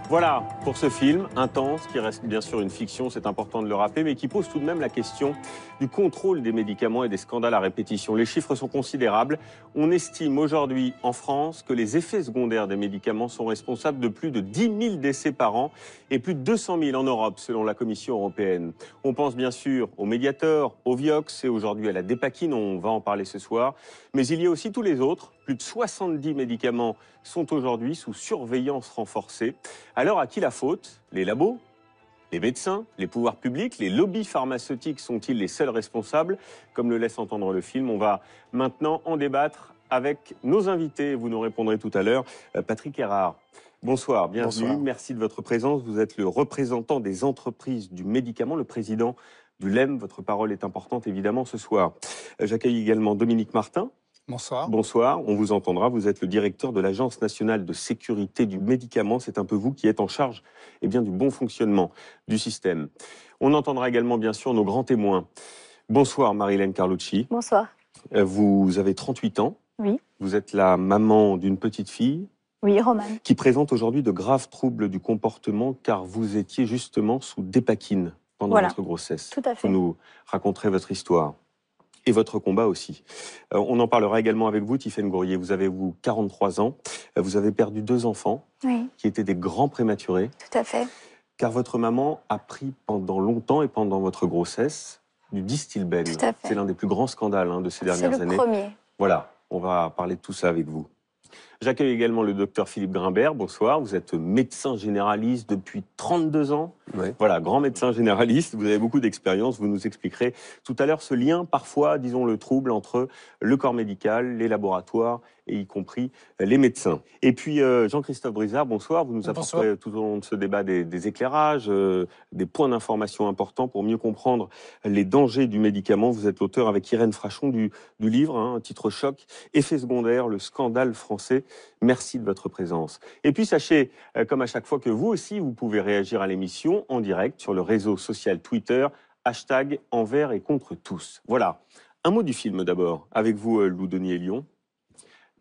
Voilà, pour ce film intense, qui reste bien sûr une fiction, c'est important de le rappeler, mais qui pose tout de même la question du contrôle des médicaments et des scandales à répétition. Les chiffres sont considérables. On estime aujourd'hui en France que les effets secondaires des médicaments sont responsables de plus de 10 000 décès par an et plus de 200 000 en Europe, selon la Commission européenne. On pense bien sûr au Mediator, au Vioxx et aujourd'hui à la Dépakine, on va en parler ce soir. Mais il y a aussi tous les autres. Plus de 70 médicaments sont aujourd'hui sous surveillance renforcée. Alors à qui la faute? Les labos? Les médecins? Les pouvoirs publics? Les lobbies pharmaceutiques sont-ils les seuls responsables? Comme le laisse entendre le film, on va maintenant en débattre avec nos invités. Vous nous répondrez tout à l'heure. Patrick Erard, bonsoir, bienvenue. Bonsoir. Merci de votre présence. Vous êtes le représentant des entreprises du médicament, le président du LEM. Votre parole est importante évidemment ce soir. J'accueille également Dominique Martin. Bonsoir. Bonsoir, on vous entendra. Vous êtes le directeur de l'Agence nationale de sécurité du médicament. C'est un peu vous qui êtes en charge du bon fonctionnement du système. On entendra également, bien sûr, nos grands témoins. Bonsoir, Marilène Carlucci. Bonsoir. Vous avez 38 ans. Oui. Vous êtes la maman d'une petite fille. Oui, Romane. Qui présente aujourd'hui de graves troubles du comportement car vous étiez justement sous Dépakine pendant votre grossesse. Tout à fait. Vous nous raconterez votre histoire. Et votre combat aussi. On en parlera également avec vous, Tiffaine Gourrier. Vous avez, 43 ans. Vous avez perdu 2 enfants qui étaient des grands prématurés. Tout à fait. Car votre maman a pris pendant longtemps et pendant votre grossesse du Distilbène. Tout à fait. C'est l'un des plus grands scandales de ces dernières années. C'est le premier. Voilà, on va parler de tout ça avec vous. J'accueille également le docteur Philippe Grimbert. Bonsoir, vous êtes médecin généraliste depuis 32 ans. Oui. Voilà, grand médecin généraliste, vous avez beaucoup d'expérience. Vous nous expliquerez tout à l'heure ce lien, parfois, disons, le trouble entre le corps médical, les laboratoires et y compris les médecins. Et puis, Jean-Christophe Brizard, bonsoir. Vous nous apporterez tout au long de ce débat des éclairages, des points d'information importants pour mieux comprendre les dangers du médicament. Vous êtes l'auteur avec Irène Frachon du livre, un titre choc, Effets secondaires, le scandale français. Merci de votre présence. Et puis, sachez, comme à chaque fois, que vous aussi, vous pouvez réagir à l'émission en direct sur le réseau social Twitter, hashtag envers et contre tous. Voilà. Un mot du film d'abord, avec vous, Lou Denis Lyon.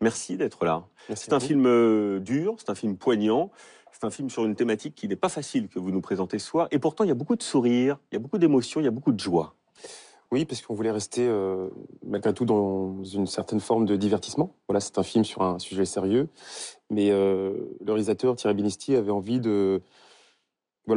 Merci d'être là. C'est un film dur, c'est un film poignant, c'est un film sur une thématique qui n'est pas facile que vous nous présentez ce soir. Et pourtant, il y a beaucoup de sourires, il y a beaucoup d'émotions, il y a beaucoup de joie. Oui, parce qu'on voulait rester malgré tout dans une certaine forme de divertissement. Voilà, c'est un film sur un sujet sérieux, mais le réalisateur Thierry Binisti avait envie de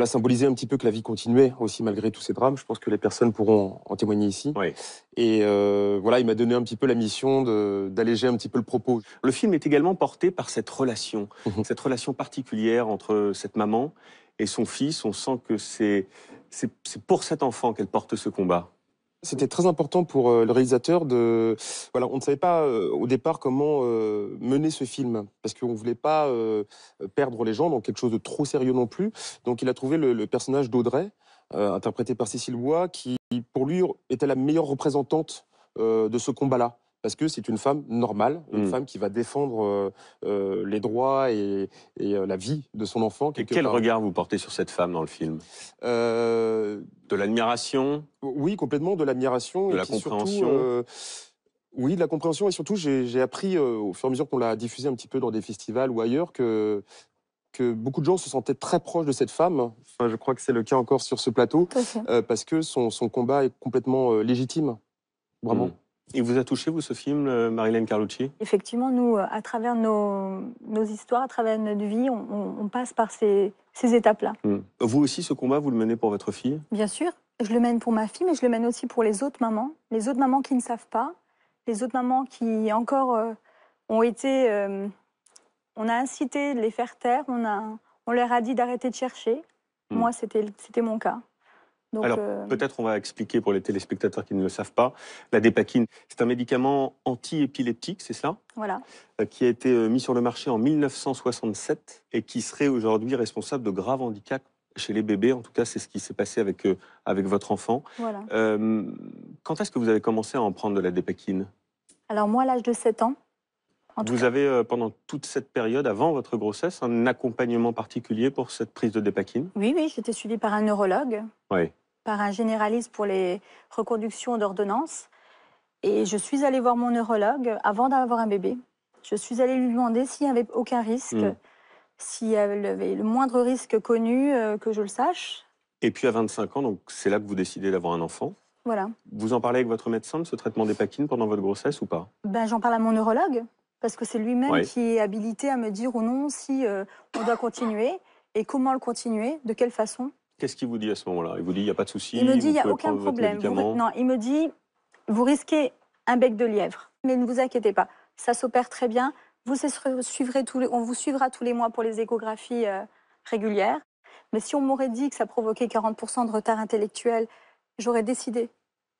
symboliser un petit peu que la vie continuait aussi malgré tous ces drames. Je pense que les personnes pourront en témoigner ici. Oui. Et il m'a donné un petit peu la mission d'alléger un petit peu le propos. Le film est également porté par cette relation particulière entre cette maman et son fils. On sent que c'est pour cet enfant qu'elle porte ce combat. C'était très important pour le réalisateur on ne savait pas au départ comment mener ce film parce qu'on voulait pas perdre les gens dans quelque chose de trop sérieux non plus. Donc il a trouvé le personnage d'Audrey, interprété par Cécile Bois, qui pour lui était la meilleure représentante de ce combat-là. Parce que c'est une femme normale, une femme qui va défendre les droits et la vie de son enfant. Et quel regard vous portez sur cette femme dans le film? De l'admiration? Oui, complètement, de l'admiration. De la compréhension? Oui, de la compréhension. Et surtout, j'ai appris, au fur et à mesure qu'on l'a diffusé un petit peu dans des festivals ou ailleurs, que beaucoup de gens se sentaient très proches de cette femme. Enfin, je crois que c'est le cas encore sur ce plateau, parce que son combat est complètement légitime. Vraiment. Il vous a touché, vous, ce film, Marilène Carlucci? Effectivement, nous, à travers nos histoires, à travers notre vie, on passe par ces étapes-là. Vous aussi, ce combat, vous le menez pour votre fille? Bien sûr. Je le mène pour ma fille, mais je le mène aussi pour les autres mamans qui ne savent pas, les autres mamans qui encore ont été... on a incité de les faire taire, on leur a dit d'arrêter de chercher. Moi, c'était mon cas. Donc, alors, peut-être on va expliquer pour les téléspectateurs qui ne le savent pas. La Dépakine, c'est un médicament anti-épileptique, c'est ça? Voilà. Qui a été mis sur le marché en 1967 et qui serait aujourd'hui responsable de graves handicaps chez les bébés. En tout cas, c'est ce qui s'est passé avec votre enfant. Voilà. Quand est-ce que vous avez commencé à en prendre de la Dépakine? Alors moi, à l'âge de 7 ans. Vous avez, pendant toute cette période, avant votre grossesse, un accompagnement particulier pour cette prise de Dépakine? Oui, j'étais suivie par un neurologue, par un généraliste pour les reconductions d'ordonnance. Et je suis allée voir mon neurologue avant d'avoir un bébé. Je suis allée lui demander s'il n'y avait aucun risque s'il y avait le moindre risque connu, que je le sache. Et puis à 25 ans, donc c'est là que vous décidez d'avoir un enfant. Voilà. Vous en parlez avec votre médecin de ce traitement d'épakine pendant votre grossesse ou pas? Ben, j'en parle à mon neurologue, parce que c'est lui-même Ouais. qui est habilité à me dire ou non si on doit continuer, et comment le continuer, de quelle façon. Qu'est-ce qu'il vous dit à ce moment-là? Il vous dit il n'y a pas de souci, Il me dit il vous n'y a pouvez aucun prendre votre problème. médicament. Non, il me dit vous risquez un bec de lièvre, mais ne vous inquiétez pas, ça s'opère très bien. On vous suivra tous les mois pour les échographies régulières. Mais si on m'aurait dit que ça provoquait 40% de retard intellectuel, j'aurais décidé.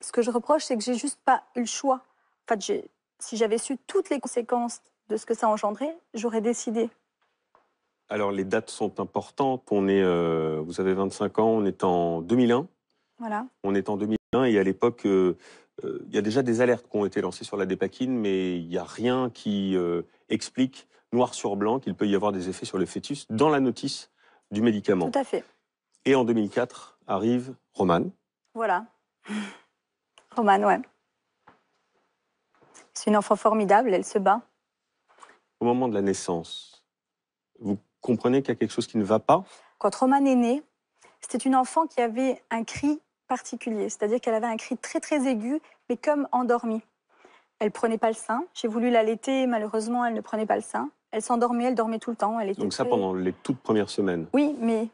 Ce que je reproche, c'est que j'ai juste pas eu le choix. En fait, si j'avais su toutes les conséquences de ce que ça engendrait, j'aurais décidé. Alors les dates sont importantes. Vous avez 25 ans, on est en 2001. Voilà. On est en 2001 et à l'époque, il y a déjà des alertes qui ont été lancées sur la dépakine, mais il n'y a rien qui explique noir sur blanc qu'il peut y avoir des effets sur le fœtus dans la notice du médicament. Tout à fait. Et en 2004 arrive Romane. Voilà. Romane, ouais. C'est une enfant formidable, elle se bat. Au moment de la naissance, vous comprenez qu'il y a quelque chose qui ne va pas? Quand Romane est née, c'était une enfant qui avait un cri particulier, c'est-à-dire qu'elle avait un cri très très aigu, mais comme endormie. Elle prenait pas le sein. J'ai voulu l'allaiter, malheureusement, elle ne prenait pas le sein. Elle s'endormait, elle dormait tout le temps. Elle était Donc ça pendant les toutes premières semaines? Oui, mais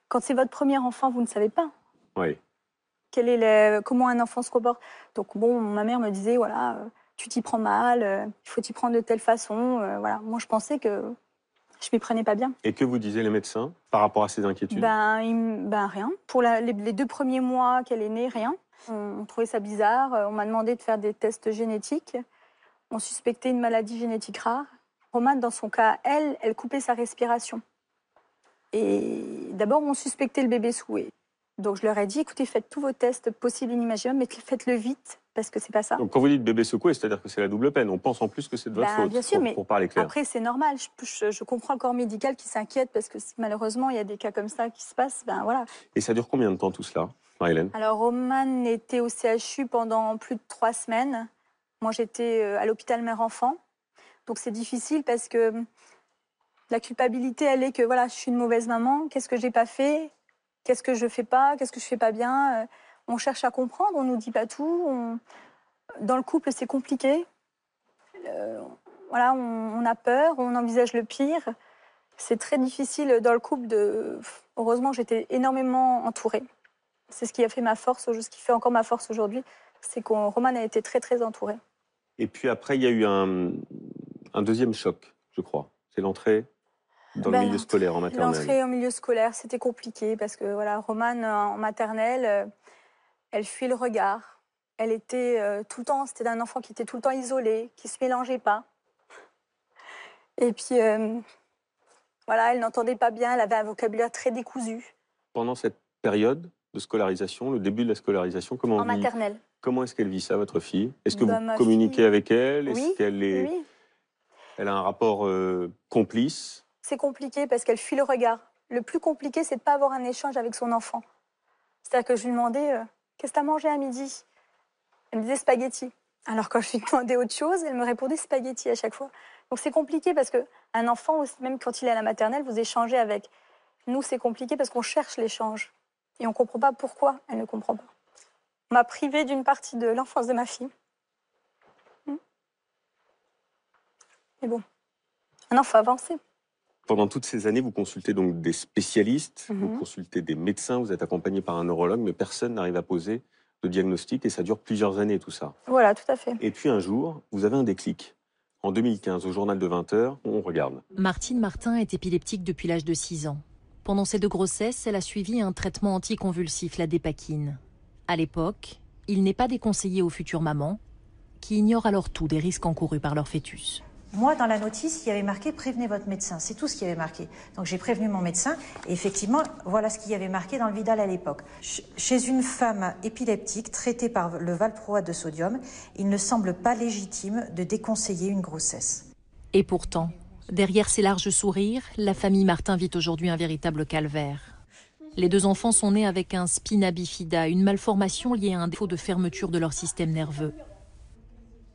quand c'est votre premier enfant, vous ne savez pas. Oui. Comment un enfant se comporte. Donc bon, ma mère me disait, voilà, tu t'y prends mal, il faut t'y prendre de telle façon. Voilà. Moi, je pensais que je m'y prenais pas bien. Et que vous disaient les médecins par rapport à ces inquiétudes? Rien. Pour les 2 premiers mois qu'elle est née, rien. On trouvait ça bizarre. On m'a demandé de faire des tests génétiques. On suspectait une maladie génétique rare. Romane, dans son cas, elle coupait sa respiration. Et d'abord, on suspectait le bébé souhait. Donc je leur ai dit, écoutez, faites tous vos tests possibles et inimaginables, mais faites-le vite, parce que c'est pas ça. Donc quand vous dites bébé secoué, c'est-à-dire que c'est la double peine. On pense en plus que c'est de votre faute, bien sûr, mais pour parler clair. après, c'est normal. Je comprends le corps médical qui s'inquiète, parce que malheureusement, il y a des cas comme ça qui se passent. Voilà. Et ça dure combien de temps tout cela, Marie-Hélène? Alors, Romane était au CHU pendant plus de 3 semaines. Moi, j'étais à l'hôpital mère-enfant. Donc c'est difficile parce que la culpabilité, elle est que voilà, je suis une mauvaise maman. Qu'est-ce que j'ai pas fait? Qu'est-ce que je fais pas? Qu'est-ce que je fais pas bien? On cherche à comprendre, on nous dit pas tout. Dans le couple, c'est compliqué. Voilà, on a peur, on envisage le pire. C'est très difficile dans le couple Heureusement, j'étais énormément entourée. C'est ce qui a fait ma force, ce qui fait encore ma force aujourd'hui, c'est que Romane a été très très entourée. Et puis après, il y a eu un deuxième choc, je crois. C'est l'entrée dans le milieu scolaire, en maternelle. L'entrée en milieu scolaire, c'était compliqué parce que voilà, Romane, en maternelle, elle fuit le regard. Elle était tout le temps, c'était un enfant qui était tout le temps isolé, qui ne se mélangeait pas. Et puis, voilà, elle n'entendait pas bien, elle avait un vocabulaire très décousu. Pendant cette période de scolarisation, le début de la scolarisation, comment maternelle. Comment est-ce qu'elle vit ça, votre fille? Est-ce que vous communiquez avec elle? Oui, oui. Elle a un rapport complice? C'est compliqué parce qu'elle fuit le regard. Le plus compliqué, c'est de ne pas avoir un échange avec son enfant. C'est-à-dire que je lui demandais qu'est-ce que tu as mangé à midi? Elle me disait spaghetti. Alors quand je lui demandais autre chose, elle me répondait spaghetti à chaque fois. Donc c'est compliqué parce qu'un enfant, même quand il est à la maternelle, vous échangez avec. Nous, c'est compliqué parce qu'on cherche l'échange. Et on ne comprend pas pourquoi elle ne comprend pas. On m'a privée d'une partie de l'enfance de ma fille. Mais bon, maintenant, il faut avancer. Pendant toutes ces années, vous consultez donc des spécialistes, vous consultez des médecins, vous êtes accompagné par un neurologue, mais personne n'arrive à poser de diagnostic et ça dure plusieurs années tout ça. Voilà, tout à fait. Et puis un jour, vous avez un déclic. En 2015, au journal de 20h, on regarde. Martine Martin est épileptique depuis l'âge de 6 ans. Pendant ses 2 grossesses, elle a suivi un traitement anticonvulsif, la dépakine. À l'époque, il n'est pas déconseillé aux futures mamans, qui ignorent alors tout des risques encourus par leur fœtus. Moi, dans la notice, il y avait marqué « Prévenez votre médecin ». C'est tout ce qui avait marqué. Donc j'ai prévenu mon médecin et effectivement, voilà ce qu'il y avait marqué dans le Vidal à l'époque. Chez une femme épileptique traitée par le valproate de sodium, il ne semble pas légitime de déconseiller une grossesse. Et pourtant, derrière ces larges sourires, la famille Martin vit aujourd'hui un véritable calvaire. Les 2 enfants sont nés avec un spina bifida, une malformation liée à un défaut de fermeture de leur système nerveux.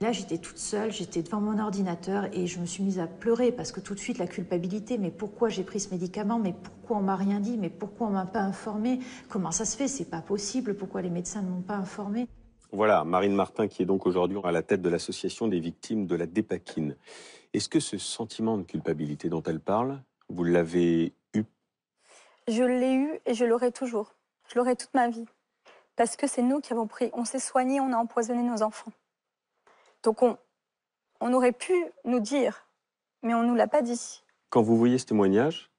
Là, j'étais toute seule, j'étais devant mon ordinateur et je me suis mise à pleurer parce que tout de suite, la culpabilité. Mais pourquoi j'ai pris ce médicament? Mais pourquoi on m'a rien dit? Mais pourquoi on m'a pas informée? Comment ça se fait? C'est pas possible. Pourquoi les médecins ne m'ont pas informée? Voilà, Marine Martin qui est donc aujourd'hui à la tête de l'association des victimes de la dépakine. Est-ce que ce sentiment de culpabilité dont elle parle, vous l'avez eu? Je l'ai eu et je l'aurai toujours. Je l'aurai toute ma vie. Parce que c'est nous qui avons pris. On s'est soignés, on a empoisonné nos enfants. Donc on aurait pu nous dire, mais on ne nous l'a pas dit. Quand vous voyez ce témoignage,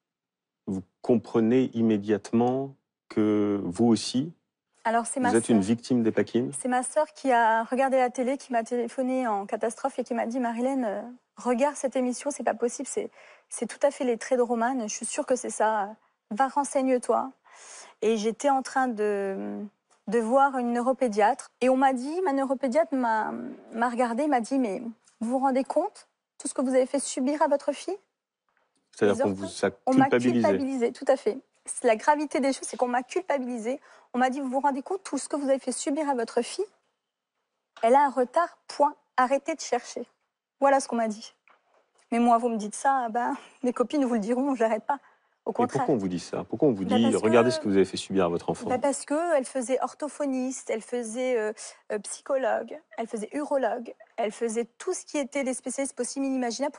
vous comprenez immédiatement que vous aussi, Alors c'est vous êtes une victime dépakine? C'est ma sœur qui a regardé la télé, qui m'a téléphoné en catastrophe et qui m'a dit « Marilène, regarde cette émission, c'est pas possible, c'est tout à fait les traits de Romane, je suis sûre que c'est ça, va renseigne-toi ». Et j'étais en train de voir une neuropédiatre. Et on m'a dit, ma neuropédiatre m'a regardée, m'a dit « Mais vous vous rendez compte tout ce que vous avez fait subir à votre fille ?» C'est-à-dire qu'on vous a On m'a culpabilisé. culpabilisé, tout à fait. La gravité des choses, c'est qu'on m'a culpabilisé. On m'a dit, vous vous rendez compte, tout ce que vous avez fait subir à votre fille, elle a un retard, point. Arrêtez de chercher. Voilà ce qu'on m'a dit. Mais moi, vous me dites ça, ben, mes copines vous le diront, j'arrête pas. Au Et contraire. pourquoi on vous dit ça? Pourquoi on vous dit, parce regardez que- ce que vous avez fait subir à votre enfant? Parce qu'elle faisait orthophoniste, elle faisait psychologue, elle faisait urologue, elle faisait tout ce qui était des spécialistes possibles et inimaginables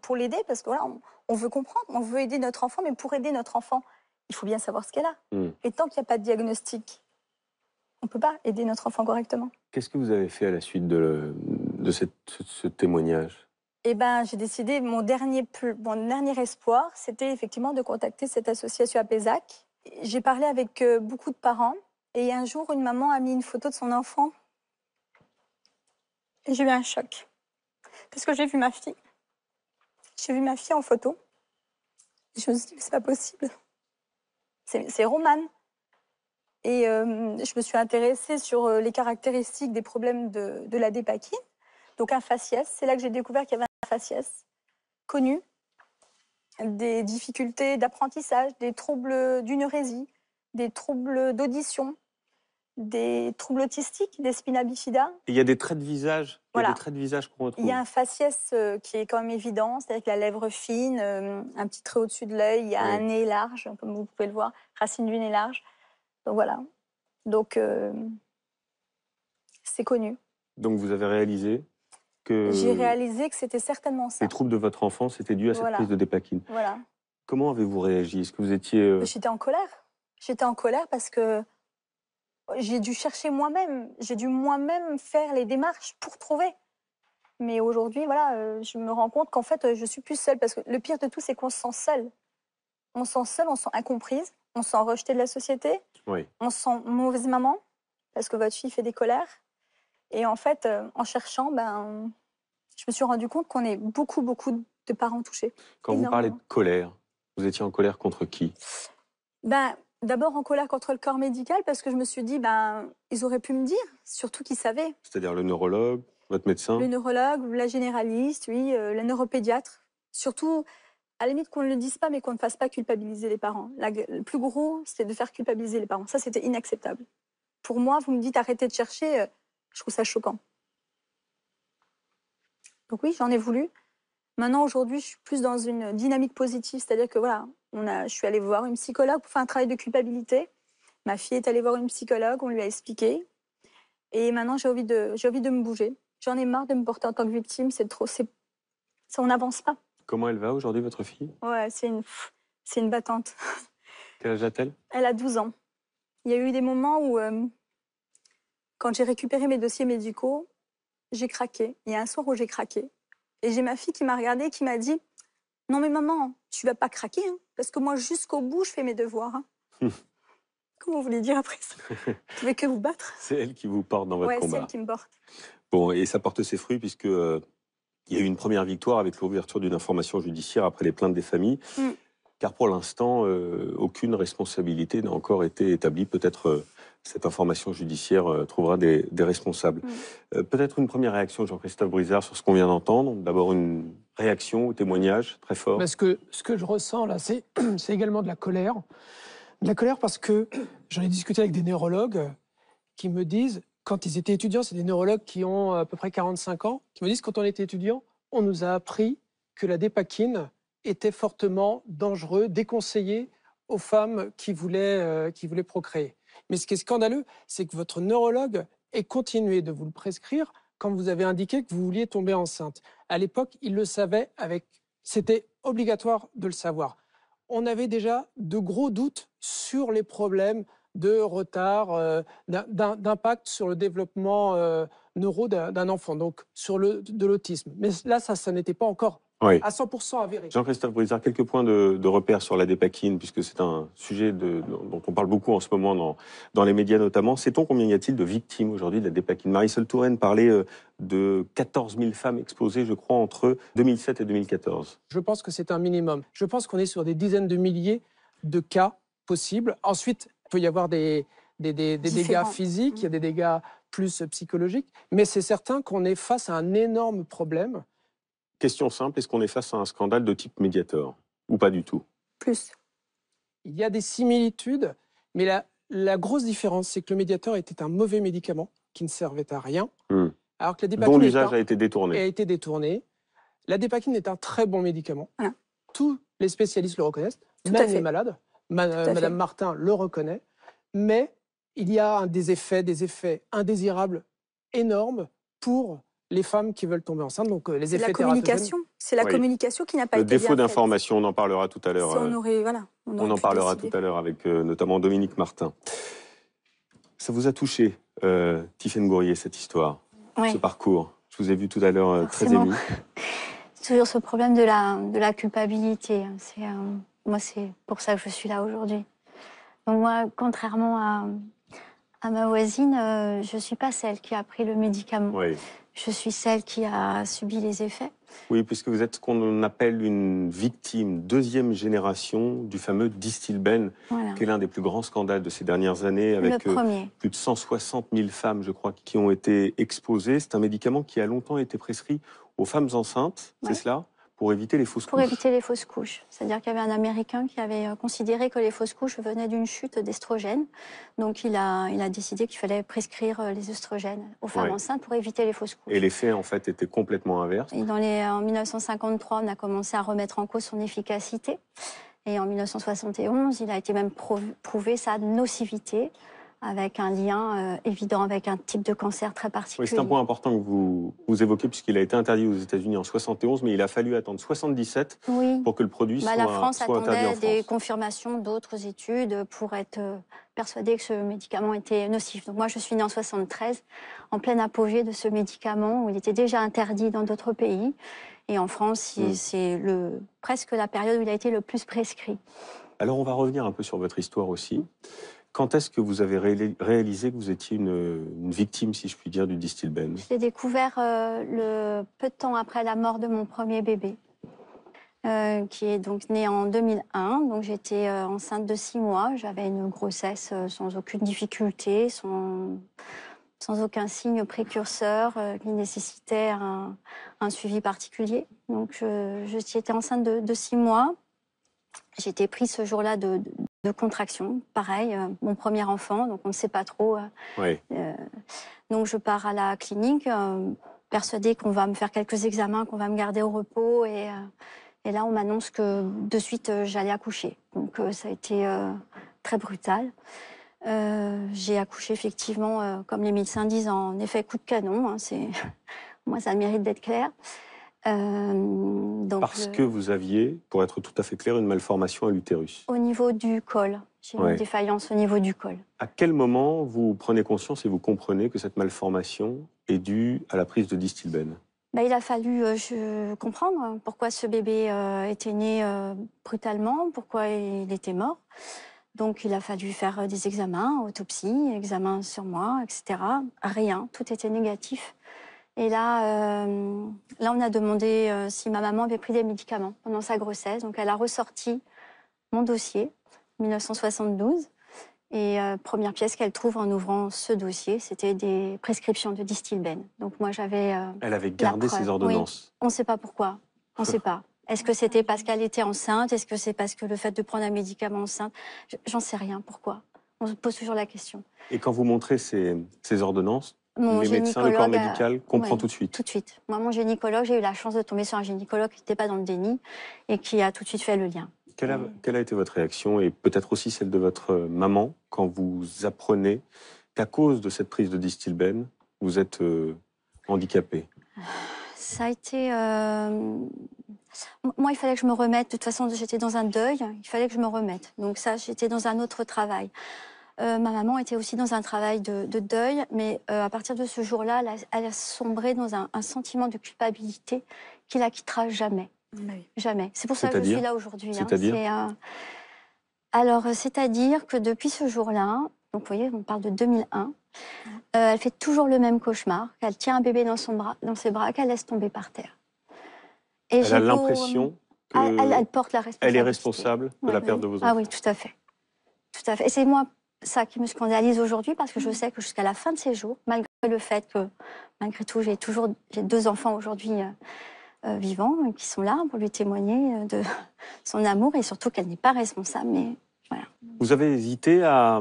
pour l'aider, parce que voilà, on veut comprendre, on veut aider notre enfant, mais pour aider notre enfant, il faut bien savoir ce qu'elle a. Et tant qu'il n'y a pas de diagnostic, on ne peut pas aider notre enfant correctement. Qu'est-ce que vous avez fait à la suite de ce témoignage? Eh ben, j'ai décidé, mon dernier espoir, c'était effectivement de contacter cette association à Pézac. J'ai parlé avec beaucoup de parents, et un jour, une maman a mis une photo de son enfant, et j'ai eu un choc. Parce que j'ai vu ma fille. J'ai vu ma fille en photo, et je me suis dit, mais c'est pas possible. C'est Romane. Et je me suis intéressée sur les caractéristiques des problèmes de la dépakine. Donc un faciès, c'est là que j'ai découvert qu'il y avait un faciès connu, des difficultés d'apprentissage, des troubles d'énurésie, des troubles d'audition, des troubles autistiques, des spina bifida. Il y a des traits de visage, Voilà. il y a des traits de visage qu'on retrouve. Il y a un faciès qui est quand même évident, c'est-à-dire que la lèvre fine, un petit trait au-dessus de l'œil, il y a un nez large, comme vous pouvez le voir, racine du nez large. Donc voilà. Donc c'est connu. Donc vous avez réalisé que J'ai réalisé que c'était certainement ça. les troubles de votre enfance étaient dus à cette prise de dépakine. Voilà. Comment avez-vous réagi? Est-ce que vous étiez... J'étais en colère. J'étais en colère parce que j'ai dû chercher moi-même. J'ai dû moi-même faire les démarches pour trouver. Mais aujourd'hui, voilà, je me rends compte qu'en fait, je suis plus seule. Parce que le pire de tout, c'est qu'on se sent seule. On se sent seule, on se sent incomprise, on se sent rejetée de la société. Oui. On se sent mauvaise maman parce que votre fille fait des colères. Et en fait, en cherchant, je me suis rendu compte qu'on est beaucoup de parents touchés. Quand vous parlez de colère, vous étiez en colère contre qui? D'abord en colère contre le corps médical parce que je me suis dit, ils auraient pu me dire, surtout qu'ils savaient. C'est-à-dire le neurologue, votre médecin? Le neurologue, la généraliste, oui, le neuropédiatre. Surtout, à la limite qu'on ne le dise pas, mais qu'on ne fasse pas culpabiliser les parents. Le plus gros, c'était de faire culpabiliser les parents. Ça, c'était inacceptable. Pour moi, vous me dites arrêtez de chercher, je trouve ça choquant. Donc oui, j'en ai voulu. Maintenant, aujourd'hui, je suis plus dans une dynamique positive, c'est-à-dire que voilà, je suis allée voir une psychologue pour faire un travail de culpabilité. Ma fille est allée voir une psychologue, on lui a expliqué. Et maintenant, j'ai envie de me bouger. J'en ai marre de me porter en tant que victime, ça, on n'avance pas. Comment elle va aujourd'hui, votre fille? Ouais, c'est une battante. Quel âge a-t-elle? Elle a 12 ans. Il y a eu des moments où, quand j'ai récupéré mes dossiers médicaux, j'ai craqué. Il y a un soir où j'ai craqué. Et j'ai ma fille qui m'a regardée et qui m'a dit « Non mais maman, tu vas pas craquer, hein, parce que moi jusqu'au bout, je fais mes devoirs. Hein. » Comment vous voulez dire après ça? Vous pouvez que vous battre? C'est elle qui vous porte dans votre combat. Ouais, c'est elle qui me porte. Bon, et ça porte ses fruits puisque il y a eu une première victoire avec l'ouverture d'une information judiciaire après les plaintes des familles. Car pour l'instant, aucune responsabilité n'a encore été établie. Peut-être cette information judiciaire trouvera des responsables. Peut-être une première réaction, Jean-Christophe Brizard, sur ce qu'on vient d'entendre. D'abord une réaction au témoignage très fort. Parce que ce que je ressens là, c'est également de la colère. De la colère parce que j'en ai discuté avec des neurologues qui me disent quand ils étaient étudiants, c'est des neurologues qui ont à peu près 45 ans, qui me disent quand on était étudiant, on nous a appris que la dépakine était fortement dangereux, déconseillé aux femmes qui voulaient procréer. Mais ce qui est scandaleux, c'est que votre neurologue ait continué de vous le prescrire quand vous avez indiqué que vous vouliez tomber enceinte. À l'époque, il le savait, c'était obligatoire de le savoir. On avait déjà de gros doutes sur les problèmes de retard, d'impact sur le développement neuro d'un enfant, donc de l'autisme. Mais là, ça n'était pas encore à 100% avéré. Jean-Christophe Brizard, quelques points de repère sur la dépakine, puisque c'est un sujet dont on parle beaucoup en ce moment dans les médias notamment. Sait-on combien y a-t-il de victimes aujourd'hui de la dépakine? Marisol Touraine parlait de 14 000 femmes exposées, je crois, entre 2007 et 2014. Je pense que c'est un minimum. Je pense qu'on est sur des dizaines de milliers de cas possibles. Ensuite, il peut y avoir des dégâts physiques, il y a des dégâts plus psychologiques, mais c'est certain qu'on est face à un énorme problème. Question simple, est-ce qu'on est face à un scandale de type Mediator ou pas du tout? Plus. Il y a des similitudes, mais la grosse différence, c'est que le Mediator était un mauvais médicament qui ne servait à rien, alors que la dépakine dont l'usage a été détourné. La dépakine est un très bon médicament. Voilà. Tous les spécialistes le reconnaissent, même les malades. Madame Martin le reconnaît, mais il y a des effets indésirables énormes pour les femmes qui veulent tomber enceintes, donc les effets communication. C'est la communication qui n'a pas été bien faite. Le défaut d'information, on en parlera tout à l'heure. On en parlera tout à l'heure avec notamment Dominique Martin. Ça vous a touché, Tiffaine Gourrier, cette histoire, ce parcours? Je vous ai vu tout à l'heure très émue. C'est toujours ce problème de la culpabilité. Moi, c'est pour ça que je suis là aujourd'hui. Donc moi, contrairement à ma voisine, je ne suis pas celle qui a pris le médicament. Oui. Je suis celle qui a subi les effets. Oui, puisque vous êtes ce qu'on appelle une victime deuxième génération du fameux Distilben, qui est l'un des plus grands scandales de ces dernières années, avec plus de 160 000 femmes, je crois, qui ont été exposées. C'est un médicament qui a longtemps été prescrit aux femmes enceintes, c'est cela ? Pour éviter les fausses couches. Pour éviter les fausses couches. C'est-à-dire qu'il y avait un Américain qui avait considéré que les fausses couches venaient d'une chute d'estrogène. Donc il a décidé qu'il fallait prescrire les oestrogènes aux femmes enceintes pour éviter les fausses couches. Et l'effet, en fait, était complètement inverse. Et en 1953, on a commencé à remettre en cause son efficacité. Et en 1971, il a été même prouvé sa nocivité, avec un lien évident avec un type de cancer très particulier. Oui, c'est un point important que vous évoquez, puisqu'il a été interdit aux États-Unis en 71, mais il a fallu attendre 77 pour que le produit soit interdit en France. La France attendait des confirmations d'autres études pour être persuadée que ce médicament était nocif. Donc moi, je suis née en 73, en plein apogée de ce médicament, où il était déjà interdit dans d'autres pays. Et en France, c'est presque la période où il a été le plus prescrit. Alors, on va revenir un peu sur votre histoire aussi. Quand est-ce que vous avez réalisé que vous étiez une victime, si je puis dire, du Distilben? Je l'ai découvert peu de temps après la mort de mon premier bébé, qui est donc né en 2001. Donc j'étais enceinte de 6 mois. J'avais une grossesse sans aucune difficulté, sans aucun signe précurseur qui nécessitait un suivi particulier. Donc j'étais enceinte de 6 mois. J'étais prise ce jour-là de contraction, pareil, mon premier enfant, donc on ne sait pas trop. Donc je pars à la clinique, persuadée qu'on va me faire quelques examens, qu'on va me garder au repos, et là on m'annonce que de suite j'allais accoucher. Donc ça a été très brutal. J'ai accouché effectivement, comme les médecins disent, en effet coup de canon. Hein, moi ça mérite d'être clair. Parce que vous aviez, pour être tout à fait clair, une malformation à l'utérus. Au niveau du col. J'ai une défaillance au niveau du col. À quel moment vous prenez conscience et vous comprenez que cette malformation est due à la prise de Distilben? Il a fallu comprendre pourquoi ce bébé était né brutalement, pourquoi il était mort. Donc il a fallu faire des examens, autopsie, examens sur moi, etc. Rien, tout était négatif. Et là, on a demandé si ma maman avait pris des médicaments pendant sa grossesse. Donc, elle a ressorti mon dossier, 1972. Et première pièce qu'elle trouve en ouvrant ce dossier, c'était des prescriptions de Distilben. Donc, moi, j'avais Elle avait gardé ses ordonnances. Oui. On ne sait pas pourquoi. On ne sait pas. Est-ce que c'était parce qu'elle était enceinte? Est-ce que c'est parce que le fait de prendre un médicament enceinte? J'en sais rien. Pourquoi? On se pose toujours la question. Et quand vous montrez ces ordonnances, Mon les médecins, le corps gynécologue médical comprend ouais, tout de suite. Tout de suite. Moi, mon gynécologue, j'ai eu la chance de tomber sur un gynécologue qui n'était pas dans le déni et qui a tout de suite fait le lien. Quelle a été votre réaction et peut-être aussi celle de votre maman quand vous apprenez qu'à cause de cette prise de Distilbène, vous êtes handicapé? Ça a été... Moi, il fallait que je me remette. De toute façon, j'étais dans un deuil. Il fallait que je me remette. Donc ça, j'étais dans un autre travail. Ma maman était aussi dans un travail de deuil, mais à partir de ce jour-là, elle a sombré dans un sentiment de culpabilité qui la quittera jamais. Oui. Jamais. C'est pour ça que je suis là aujourd'hui. C'est-à-dire Alors, c'est-à-dire que depuis ce jour-là, donc vous voyez, on parle de 2001, elle fait toujours le même cauchemar, qu'elle tient un bébé dans ses bras, qu'elle laisse tomber par terre. Et elle a l'impression elle porte la responsabilité. Elle est responsable de la perte de vos enfants. Ah oui, tout à fait. Tout à fait. Et c'est moi, ça qui me scandalise aujourd'hui, parce que je sais que jusqu'à la fin de ses jours, malgré le fait que, malgré tout, j'ai 2 enfants aujourd'hui vivants, qui sont là pour lui témoigner de son amour, et surtout qu'elle n'est pas responsable, mais voilà. Vous avez hésité à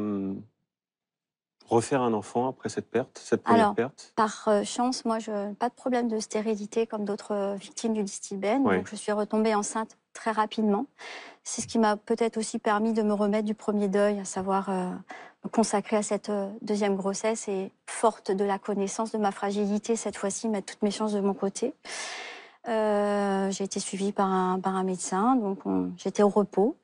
refaire un enfant après cette perte, cette première perte? Par chance, moi, je n'ai pas de problème de stérilité comme d'autres victimes du Distilbène, donc je suis retombée enceinte très rapidement. C'est ce qui m'a peut-être aussi permis de me remettre du premier deuil, à savoir me consacrer à cette deuxième grossesse, et forte de la connaissance de ma fragilité, cette fois-ci, mettre toutes mes chances de mon côté. J'ai été suivie par un médecin, donc j'étais au repos.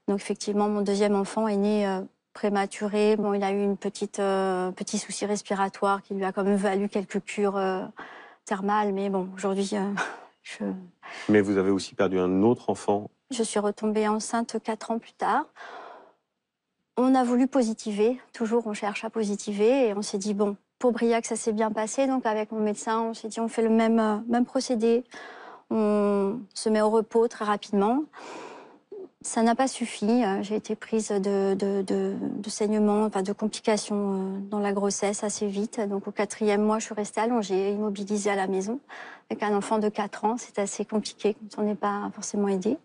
Donc effectivement, mon deuxième enfant est né prématuré. Bon, il a eu petit souci respiratoire qui lui a quand même valu quelques cures thermales, mais bon, aujourd'hui, Mais vous avez aussi perdu un autre enfant. Je suis retombée enceinte 4 ans plus tard. On a voulu positiver, toujours on cherche à positiver, et on s'est dit, bon, pour Briac, ça s'est bien passé, donc avec mon médecin, on s'est dit, on fait le même procédé, on se met au repos très rapidement. Ça n'a pas suffi, j'ai été prise de saignements, enfin de complications dans la grossesse assez vite, donc au 4e mois, je suis restée allongée, immobilisée à la maison, avec un enfant de 4 ans, c'est assez compliqué quand on n'est pas forcément aidé.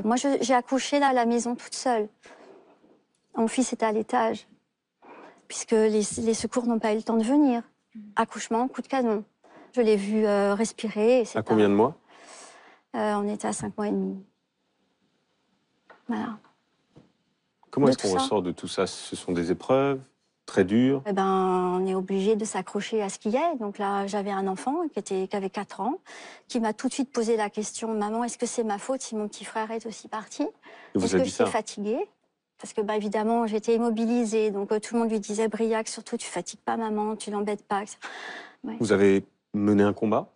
Moi, j'ai accouché là, à la maison toute seule. Mon fils était à l'étage, puisque les secours n'ont pas eu le temps de venir. Accouchement, coup de canon. Je l'ai vu respirer. À combien de mois? On était à 5 mois et demi. Voilà. Comment est-ce qu'on ressort de tout ça? Ce sont des épreuves très dures? On est obligé de s'accrocher à ce qu'il y a. Donc là, j'avais un enfant qui avait 4 ans, qui m'a tout de suite posé la question, maman, est-ce que c'est ma faute si mon petit frère est aussi parti? Est-ce que j'étais fatiguée? Parce que, évidemment, j'étais immobilisée. Donc, tout le monde lui disait, Briac, surtout, tu fatigues pas maman, tu l'embêtes pas. Ouais. Vous avez mené un combat?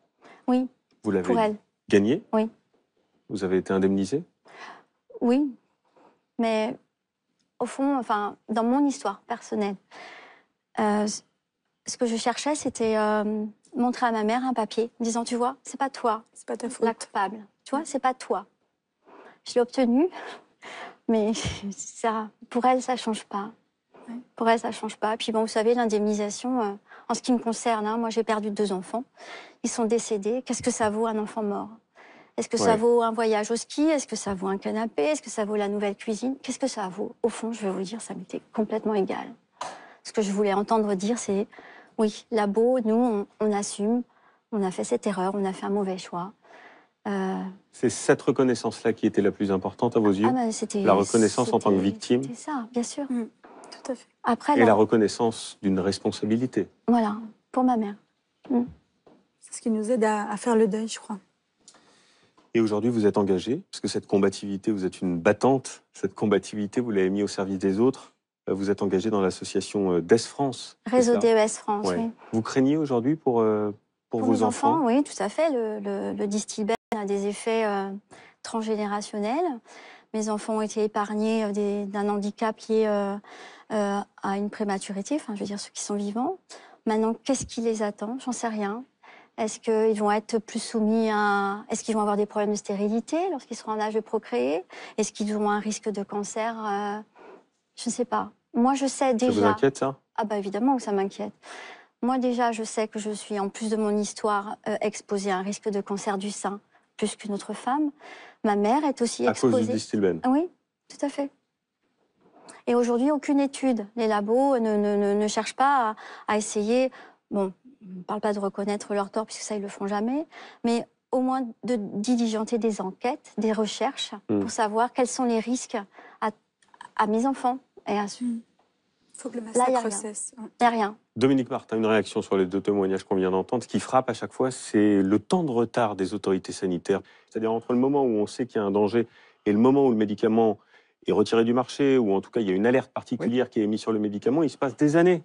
Oui. Vous l'avez gagné? Oui. Vous avez été indemnisée? Oui. Mais, au fond, dans mon histoire personnelle, ce que je cherchais, c'était montrer à ma mère un papier, disant, tu vois, c'est pas toi. C'est pas ta faute. La coupable. Tu vois, c'est pas toi. Je l'ai obtenu. Mais ça, pour elle, ça change pas. Ouais. Pour elle, ça change pas. Puis bon, vous savez, l'indemnisation, en ce qui me concerne, moi j'ai perdu 2 enfants. Ils sont décédés. Qu'est-ce que ça vaut un enfant mort? Est-ce que ça vaut un voyage au ski? Est-ce que ça vaut un canapé? Est-ce que ça vaut la nouvelle cuisine? Qu'est-ce que ça vaut? Au fond, je vais vous dire, ça m'était complètement égal. Ce que je voulais entendre dire, c'est oui, Labo, nous, on assume, on a fait cette erreur, on a fait un mauvais choix. C'est cette reconnaissance-là qui était la plus importante à vos yeux? La reconnaissance en tant que victime? C'est ça, bien sûr. Tout à fait. Après, et la reconnaissance d'une responsabilité? Voilà, pour ma mère. C'est ce qui nous aide à faire le deuil, je crois. Et aujourd'hui, vous êtes engagée, parce que cette combativité, vous êtes une battante, cette combativité, vous l'avez mis au service des autres. Vous êtes engagée dans l'association DES France. Réseau DES France, oui. Vous craignez aujourd'hui pour vos enfants? Oui, tout à fait. Le Distilbène a des effets transgénérationnels. Mes enfants ont été épargnés d'un handicap lié à une prématurité, enfin, je veux dire, ceux qui sont vivants. Maintenant, qu'est-ce qui les attend? J'en sais rien. Est-ce qu'ils vont être plus soumis à... Est-ce qu'ils vont avoir des problèmes de stérilité lorsqu'ils seront en âge de procréer? Est-ce qu'ils auront un risque de cancer? Je ne sais pas. Moi, je sais déjà... Ça vous inquiète, ça? Ah évidemment que ça m'inquiète. Moi, déjà, je sais que je suis, en plus de mon histoire, exposée à un risque de cancer du sein, plus qu'une autre femme. Ma mère est aussi exposée. À cause du Distilbène? Oui, tout à fait. Et aujourd'hui, aucune étude. Les labos ne cherchent pas à essayer, bon, on ne parle pas de reconnaître leur tort puisque ça, ils le font jamais, mais au moins de diligenter des enquêtes, des recherches pour savoir quels sont les risques à mes enfants. Et Il faut que le là, il n'y a massacre rien. cesse. Il n'y a rien. Dominique Martin, une réaction sur les 2 témoignages qu'on vient d'entendre. Ce qui frappe à chaque fois, c'est le temps de retard des autorités sanitaires. C'est-à-dire entre le moment où on sait qu'il y a un danger et le moment où le médicament est retiré du marché, ou en tout cas il y a une alerte particulière qui est émise sur le médicament, il se passe des années.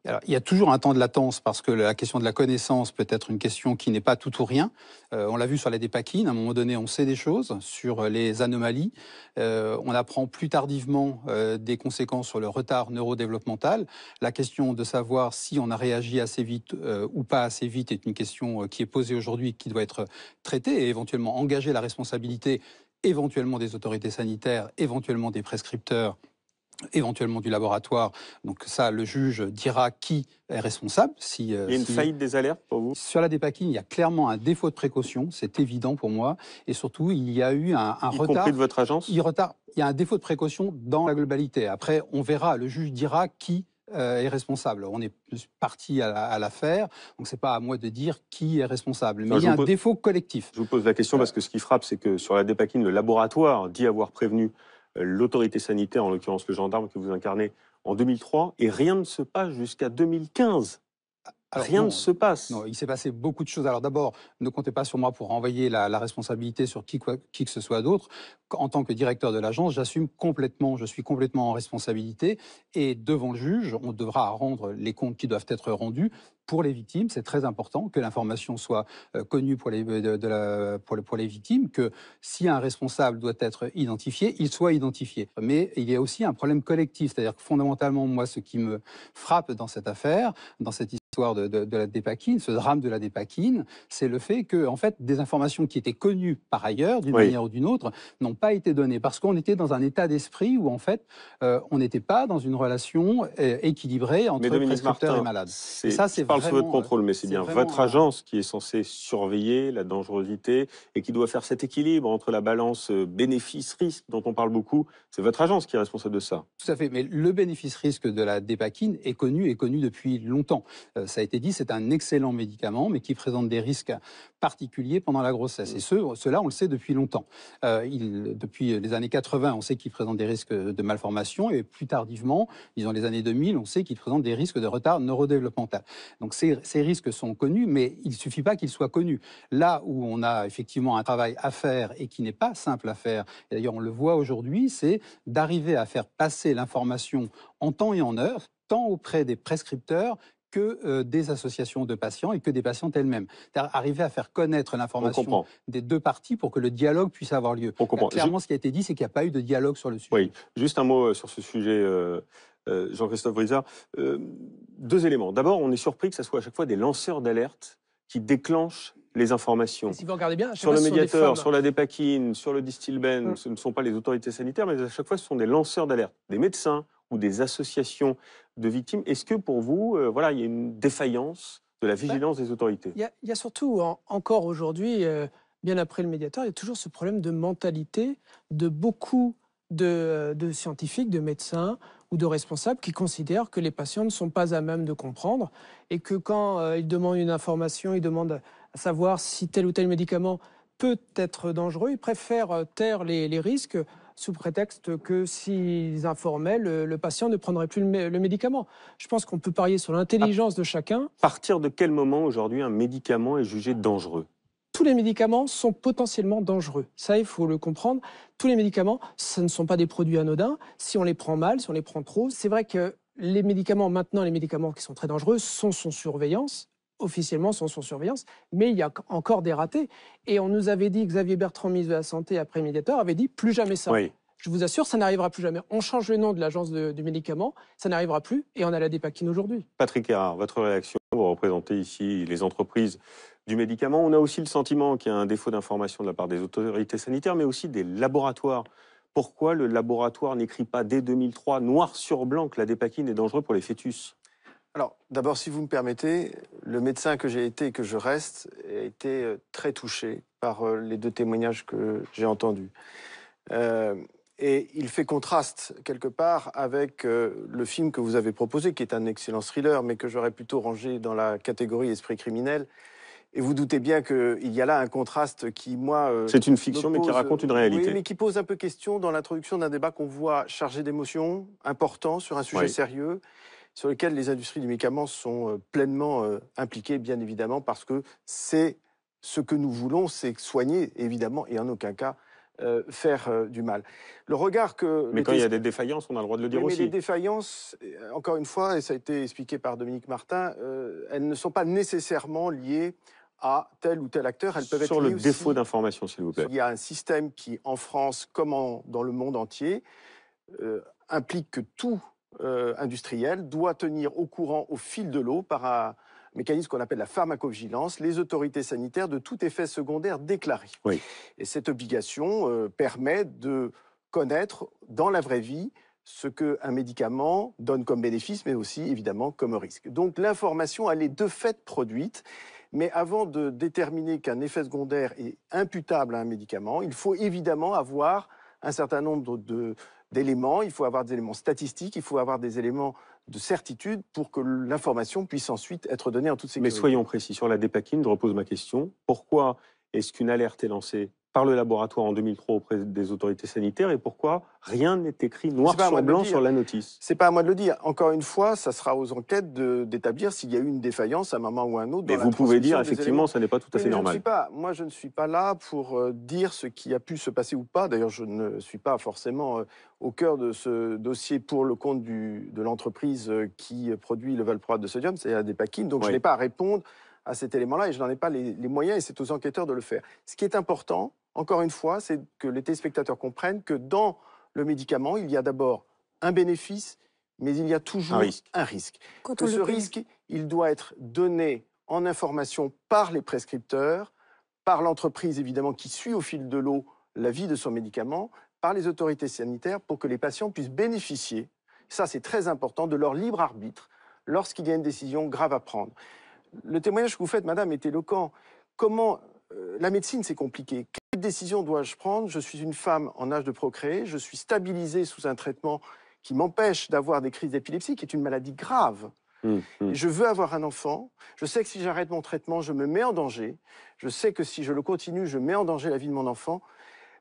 Alors, il y a toujours un temps de latence parce que la question de la connaissance peut être une question qui n'est pas tout ou rien. On l'a vu sur la dépakine, à un moment donné, on sait des choses sur les anomalies. On apprend plus tardivement des conséquences sur le retard neurodéveloppemental. La question de savoir si on a réagi assez vite ou pas assez vite est une question qui est posée aujourd'hui, qui doit être traitée et éventuellement engager la responsabilité éventuellement des autorités sanitaires, éventuellement des prescripteurs, éventuellement du laboratoire. Donc ça, le juge dira qui est responsable. Il y a une faillite des alertes pour vous? Sur la dépakine, il y a clairement un défaut de précaution, c'est évident pour moi. Et surtout, il y a eu un retard. Y compris de votre agence? Il y a un défaut de précaution dans la globalité. Après, on verra, le juge dira qui est responsable. On est parti à l'affaire, donc c'est pas à moi de dire qui est responsable. Mais il y a un défaut collectif. Je vous pose la question parce que ce qui frappe, c'est que sur la dépakine, le laboratoire dit avoir prévenu l'autorité sanitaire, en l'occurrence le gendarme que vous incarnez, en 2003, et rien ne se passe jusqu'à 2015. Alors, rien ne se passe. Non, il s'est passé beaucoup de choses. Alors d'abord, ne comptez pas sur moi pour renvoyer la responsabilité sur qui que ce soit d'autre. En tant que directeur de l'agence, je suis complètement en responsabilité. Et devant le juge, on devra rendre les comptes qui doivent être rendus pour les victimes. C'est très important que l'information soit connue pour les victimes, que si un responsable doit être identifié, il soit identifié. Mais il y a aussi un problème collectif. C'est-à-dire que fondamentalement, moi, ce qui me frappe dans cette affaire, dans cette histoire de la dépakine, ce drame de la dépakine, c'est le fait que, en fait, des informations qui étaient connues par ailleurs, d'une manière ou d'une autre, n'ont pas été données. Parce qu'on était dans un état d'esprit où, en fait, on n'était pas dans une relation équilibrée entre prescripteurs et malades. Et ça, c'est sous votre contrôle, mais c'est bien votre agence qui est censée surveiller la dangerosité et qui doit faire cet équilibre entre la balance bénéfice-risque dont on parle beaucoup. C'est votre agence qui est responsable de ça. Tout à fait, mais le bénéfice-risque de la dépakine est connu depuis longtemps. Ça a été dit, c'est un excellent médicament, mais qui présente des risques particuliers pendant la grossesse. Et cela, on le sait depuis longtemps. Depuis les années 80, on sait qu'il présente des risques de malformation, et plus tardivement, disons les années 2000, on sait qu'il présente des risques de retard neurodéveloppemental. Donc ces risques sont connus, mais il ne suffit pas qu'ils soient connus. Là où on a effectivement un travail à faire et qui n'est pas simple à faire, et d'ailleurs on le voit aujourd'hui, c'est d'arriver à faire passer l'information en temps et en heure, tant auprès des prescripteurs que des associations de patients et que des patientes elles-mêmes. Arriver à faire connaître l'information des deux parties pour que le dialogue puisse avoir lieu. Clairement, ce qui a été dit, c'est qu'il n'y a pas eu de dialogue sur le sujet. Oui, juste un mot sur ce sujet, Jean-Christophe Brizard. 2 éléments. D'abord, on est surpris que ce soit à chaque fois des lanceurs d'alerte qui déclenchent les informations. Si vous regardez bien, sur le médiateur, sur la dépakine, sur le Distilben, ce ne sont pas les autorités sanitaires, mais à chaque fois, ce sont des lanceurs d'alerte, des médecins ou des associations de victimes. Est-ce que pour vous, il y a une défaillance de la vigilance des autorités? Il y a surtout, encore aujourd'hui, bien après le médiateur, il y a toujours ce problème de mentalité de beaucoup de scientifiques, de médecins ou de responsables qui considèrent que les patients ne sont pas à même de comprendre et que quand ils demandent une information, ils demandent à savoir si tel ou tel médicament peut être dangereux, ils préfèrent taire les risques sous prétexte que s'ils informaient, le patient ne prendrait plus le médicament. Je pense qu'on peut parier sur l'intelligence de chacun. À partir de quel moment aujourd'hui un médicament est jugé dangereux? Tous les médicaments sont potentiellement dangereux. Ça, il faut le comprendre. Tous les médicaments, ce ne sont pas des produits anodins. Si on les prend mal, si on les prend trop, c'est vrai que les médicaments, maintenant, les médicaments qui sont très dangereux sont sous surveillance. Officiellement sont sous surveillance, mais il y a encore des ratés. Et on nous avait dit, Xavier Bertrand, ministre de la Santé, après médiateur, avait dit plus jamais ça. Oui. Je vous assure, ça n'arrivera plus jamais. On change le nom de l'agence du médicament, ça n'arrivera plus, et on a la dépakine aujourd'hui. Patrick Erard, votre réaction, vous représentez ici les entreprises du médicament. On a aussi le sentiment qu'il y a un défaut d'information de la part des autorités sanitaires, mais aussi des laboratoires. Pourquoi le laboratoire n'écrit pas dès 2003, noir sur blanc, que la dépakine est dangereuse pour les fœtus? Alors, d'abord, si vous me permettez, le médecin que j'ai été et que je reste a été très touché par les 2 témoignages que j'ai entendus. Et il fait contraste, quelque part, avec le film que vous avez proposé, qui est un excellent thriller, mais que j'aurais plutôt rangé dans la catégorie esprit criminel. Et vous doutez bien qu'il y a là un contraste qui, moi... c'est une fiction, mais qui raconte une réalité. Oui, mais qui pose un peu question dans l'introduction d'un débat qu'on voit chargé d'émotions, important, sur un sujet sérieux, sur lequel les industries du médicament sont pleinement impliquées, bien évidemment, parce que c'est ce que nous voulons, c'est soigner, évidemment, et en aucun cas faire du mal. Le regard que... Mais quand il y a des défaillances, on a le droit de le dire aussi. Mais les défaillances, encore une fois, et ça a été expliqué par Dominique Martin, elles ne sont pas nécessairement liées à tel ou tel acteur. Elles peuvent être sur liées le aussi... défaut d'information, s'il vous plaît. Il y a un système qui, en France, comme dans le monde entier, implique que tout industriel doit tenir au courant, au fil de l'eau, par un mécanisme qu'on appelle la pharmacovigilance, les autorités sanitaires de tout effet secondaire déclaré. Oui. Et cette obligation permet de connaître dans la vraie vie ce qu'un médicament donne comme bénéfice, mais aussi évidemment comme risque. Donc l'information, elle est de fait produite, mais avant de déterminer qu'un effet secondaire est imputable à un médicament, il faut évidemment avoir un certain nombre d'éléments, il faut avoir des éléments statistiques, il faut avoir des éléments de certitude pour que l'information puisse ensuite être donnée en toute sécurité. Mais soyons précis, sur la dépakine, je repose ma question. Pourquoi est-ce qu'une alerte est lancée par le laboratoire en 2003 auprès des autorités sanitaires et pourquoi rien n'est écrit noir sur blanc sur la notice? C'est pas à moi de le dire. Encore une fois, ça sera aux enquêtes d'établir s'il y a eu une défaillance à un moment ou à un autre. Mais vous pouvez dire, effectivement, ça n'est pas tout à fait normal. Moi, je ne suis pas là pour dire ce qui a pu se passer ou pas. D'ailleurs, je ne suis pas forcément au cœur de ce dossier pour le compte de l'entreprise qui produit le valproate de sodium, c'est la dépakine. Donc, je n'ai pas à répondre à cet élément-là et je n'en ai pas les moyens et c'est aux enquêteurs de le faire. Ce qui est important, encore une fois, c'est que les téléspectateurs comprennent que dans le médicament, il y a d'abord un bénéfice, mais il y a toujours un risque. Que ce risque, il doit être donné en information par les prescripteurs, par l'entreprise évidemment qui suit au fil de l'eau la vie de son médicament, par les autorités sanitaires pour que les patients puissent bénéficier, ça c'est très important, de leur libre arbitre lorsqu'il y a une décision grave à prendre. Le témoignage que vous faites, madame, est éloquent. Comment... la médecine, c'est compliqué. Quelle décision dois-je prendre? Je suis une femme en âge de procréer, je suis stabilisée sous un traitement qui m'empêche d'avoir des crises d'épilepsie, qui est une maladie grave. Je veux avoir un enfant, je sais que si j'arrête mon traitement, je me mets en danger, je sais que si je le continue, je mets en danger la vie de mon enfant.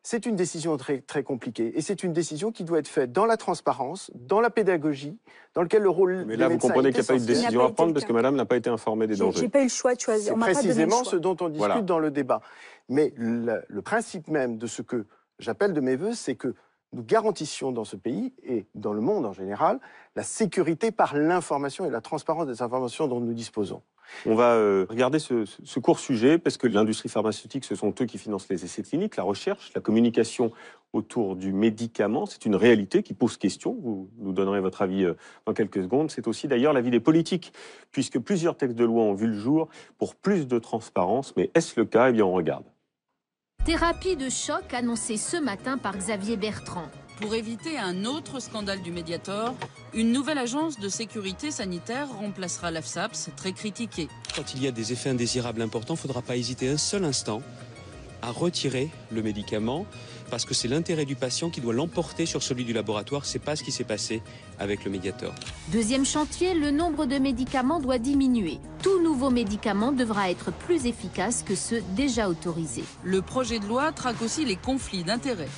C'est une décision très, très compliquée. Et c'est une décision qui doit être faite dans la transparence, dans la pédagogie, dans lequel le rôle Mais là, vous comprenez qu'il n'y a pas eu de décision à prendre parce que madame n'a pas été informée des dangers. J'ai pas eu le choix de choisir. C'est précisément ce dont on discute dans le débat. Mais le principe même de ce que j'appelle de mes voeux, c'est que nous garantissions dans ce pays et dans le monde en général la sécurité par l'information et la transparence des informations dont nous disposons. On va regarder ce court sujet parce que l'industrie pharmaceutique, ce sont eux qui financent les essais cliniques, la recherche, la communication autour du médicament. C'est une réalité qui pose question. Vous nous donnerez votre avis dans quelques secondes. C'est aussi d'ailleurs l'avis des politiques, puisque plusieurs textes de loi ont vu le jour pour plus de transparence. Mais est-ce le cas? Eh bien, on regarde. Thérapie de choc annoncée ce matin par Xavier Bertrand. Pour éviter un autre scandale du Mediator, une nouvelle agence de sécurité sanitaire remplacera l'AFSAPS, très critiquée. Quand il y a des effets indésirables importants, il ne faudra pas hésiter un seul instant à retirer le médicament parce que c'est l'intérêt du patient qui doit l'emporter sur celui du laboratoire. Ce n'est pas ce qui s'est passé avec le Mediator. Deuxième chantier, le nombre de médicaments doit diminuer. Tout nouveau médicament devra être plus efficace que ceux déjà autorisés. Le projet de loi traque aussi les conflits d'intérêts.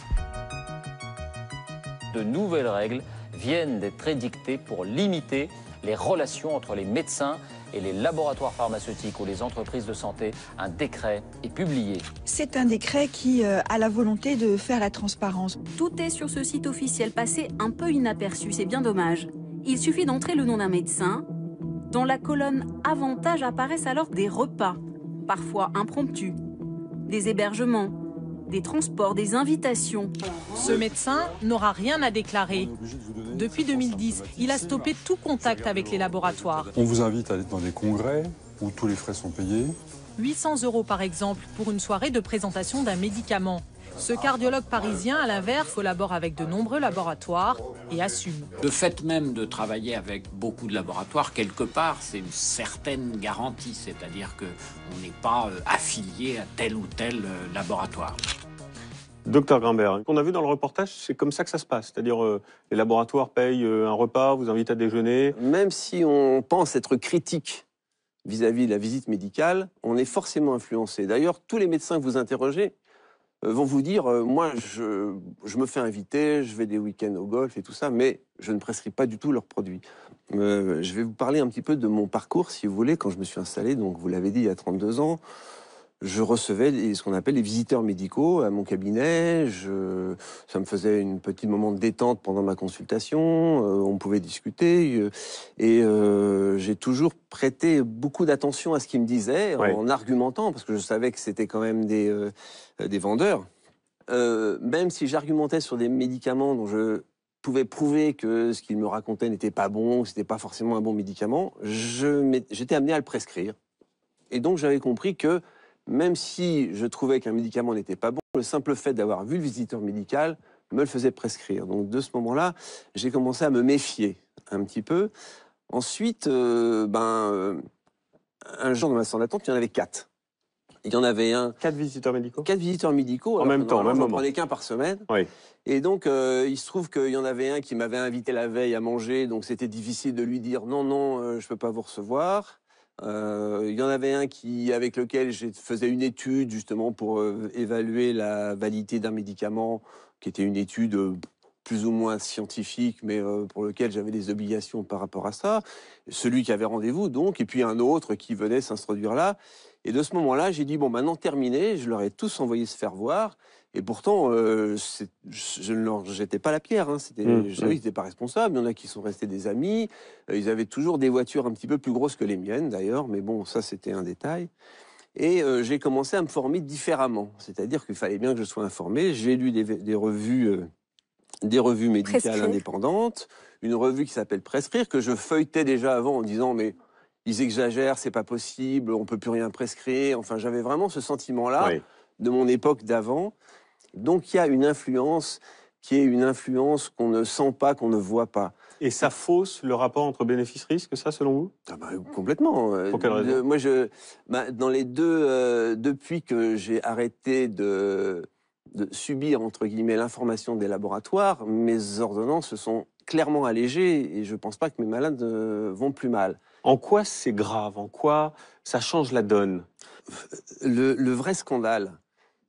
De nouvelles règles viennent d'être édictées pour limiter les relations entre les médecins et les laboratoires pharmaceutiques ou les entreprises de santé. Un décret est publié. C'est un décret qui a la volonté de faire la transparence. Tout est sur ce site officiel passé un peu inaperçu, c'est bien dommage. Il suffit d'entrer le nom d'un médecin. Dans la colonne Avantages apparaissent alors des repas, parfois impromptus, des hébergements, des transports, des invitations. Ce médecin n'aura rien à déclarer. Depuis 2010, il a stoppé tout contact avec les laboratoires. On vous invite à aller dans des congrès où tous les frais sont payés. 800 € par exemple pour une soirée de présentation d'un médicament. Ce cardiologue parisien, à l'inverse, collabore avec de nombreux laboratoires et assume. Le fait même de travailler avec beaucoup de laboratoires, quelque part, c'est une certaine garantie. C'est-à-dire qu'on n'est pas affilié à tel ou tel laboratoire. Docteur Grimbert, on a vu dans le reportage, c'est comme ça que ça se passe. C'est-à-dire, les laboratoires payent un repas, vous invitent à déjeuner. Même si on pense être critique vis-à-vis de la visite médicale, on est forcément influencé. D'ailleurs, tous les médecins que vous interrogez vont vous dire, moi, je me fais inviter, je vais des week-ends au golf et tout ça, mais je ne prescris pas du tout leurs produits. Je vais vous parler un petit peu de mon parcours, si vous voulez, quand je me suis installé, donc vous l'avez dit, il y a 32 ans. Je recevais ce qu'on appelle les visiteurs médicaux à mon cabinet. Ça me faisait un petit moment de détente pendant ma consultation. On pouvait discuter. J'ai toujours prêté beaucoup d'attention à ce qu'ils me disaient, en argumentant, parce que je savais que c'était quand même des vendeurs. Même si j'argumentais sur des médicaments dont je pouvais prouver que ce qu'ils me racontaient n'était pas bon, que c'était pas forcément un bon médicament, j'étais amené à le prescrire. Et donc j'avais compris que même si je trouvais qu'un médicament n'était pas bon, le simple fait d'avoir vu le visiteur médical me le faisait prescrire. Donc de ce moment-là, j'ai commencé à me méfier un petit peu. Ensuite, un jour dans ma salle d'attente, il y en avait 4. Il y en avait 4 visiteurs médicaux 4 visiteurs médicaux. En même temps, même moment. J'en prenais qu'un par semaine. Oui. Et donc, il se trouve qu'il y en avait un qui m'avait invité la veille à manger, donc c'était difficile de lui dire non, je ne peux pas vous recevoir. Il y en avait un avec lequel je faisais une étude justement pour évaluer la validité d'un médicament, qui était une étude plus ou moins scientifique, mais pour lequel j'avais des obligations par rapport à ça. Celui qui avait rendez-vous donc, et puis un autre qui venait s'introduire là. Et de ce moment-là, j'ai dit bon, maintenant terminé, je leur ai tous envoyé se faire voir. Et pourtant, je ne leur jetais pas la pierre. Hein. Je savais qu'ils n'étaient pas responsables. Il y en a qui sont restés des amis. Ils avaient toujours des voitures un petit peu plus grosses que les miennes, d'ailleurs. Mais bon, ça, c'était un détail. Et j'ai commencé à me former différemment. C'est-à-dire qu'il fallait bien que je sois informé. J'ai lu des revues médicales indépendantes. Une revue qui s'appelle Prescrire, que je feuilletais déjà avant en disant, mais ils exagèrent, c'est pas possible, on peut plus rien prescrire. Enfin, j'avais vraiment ce sentiment-là de mon époque d'avant. Donc il y a une influence qui est une influence qu'on ne sent pas, qu'on ne voit pas. Et ça fausse le rapport entre bénéfice-risque, ça, selon vous? Complètement. Pour quelle raison? Moi, dans les deux, depuis que j'ai arrêté de subir, entre guillemets, l'information des laboratoires, mes ordonnances se sont clairement allégées et je ne pense pas que mes malades vont plus mal. En quoi c'est grave? En quoi ça change la donne? Le vrai scandale,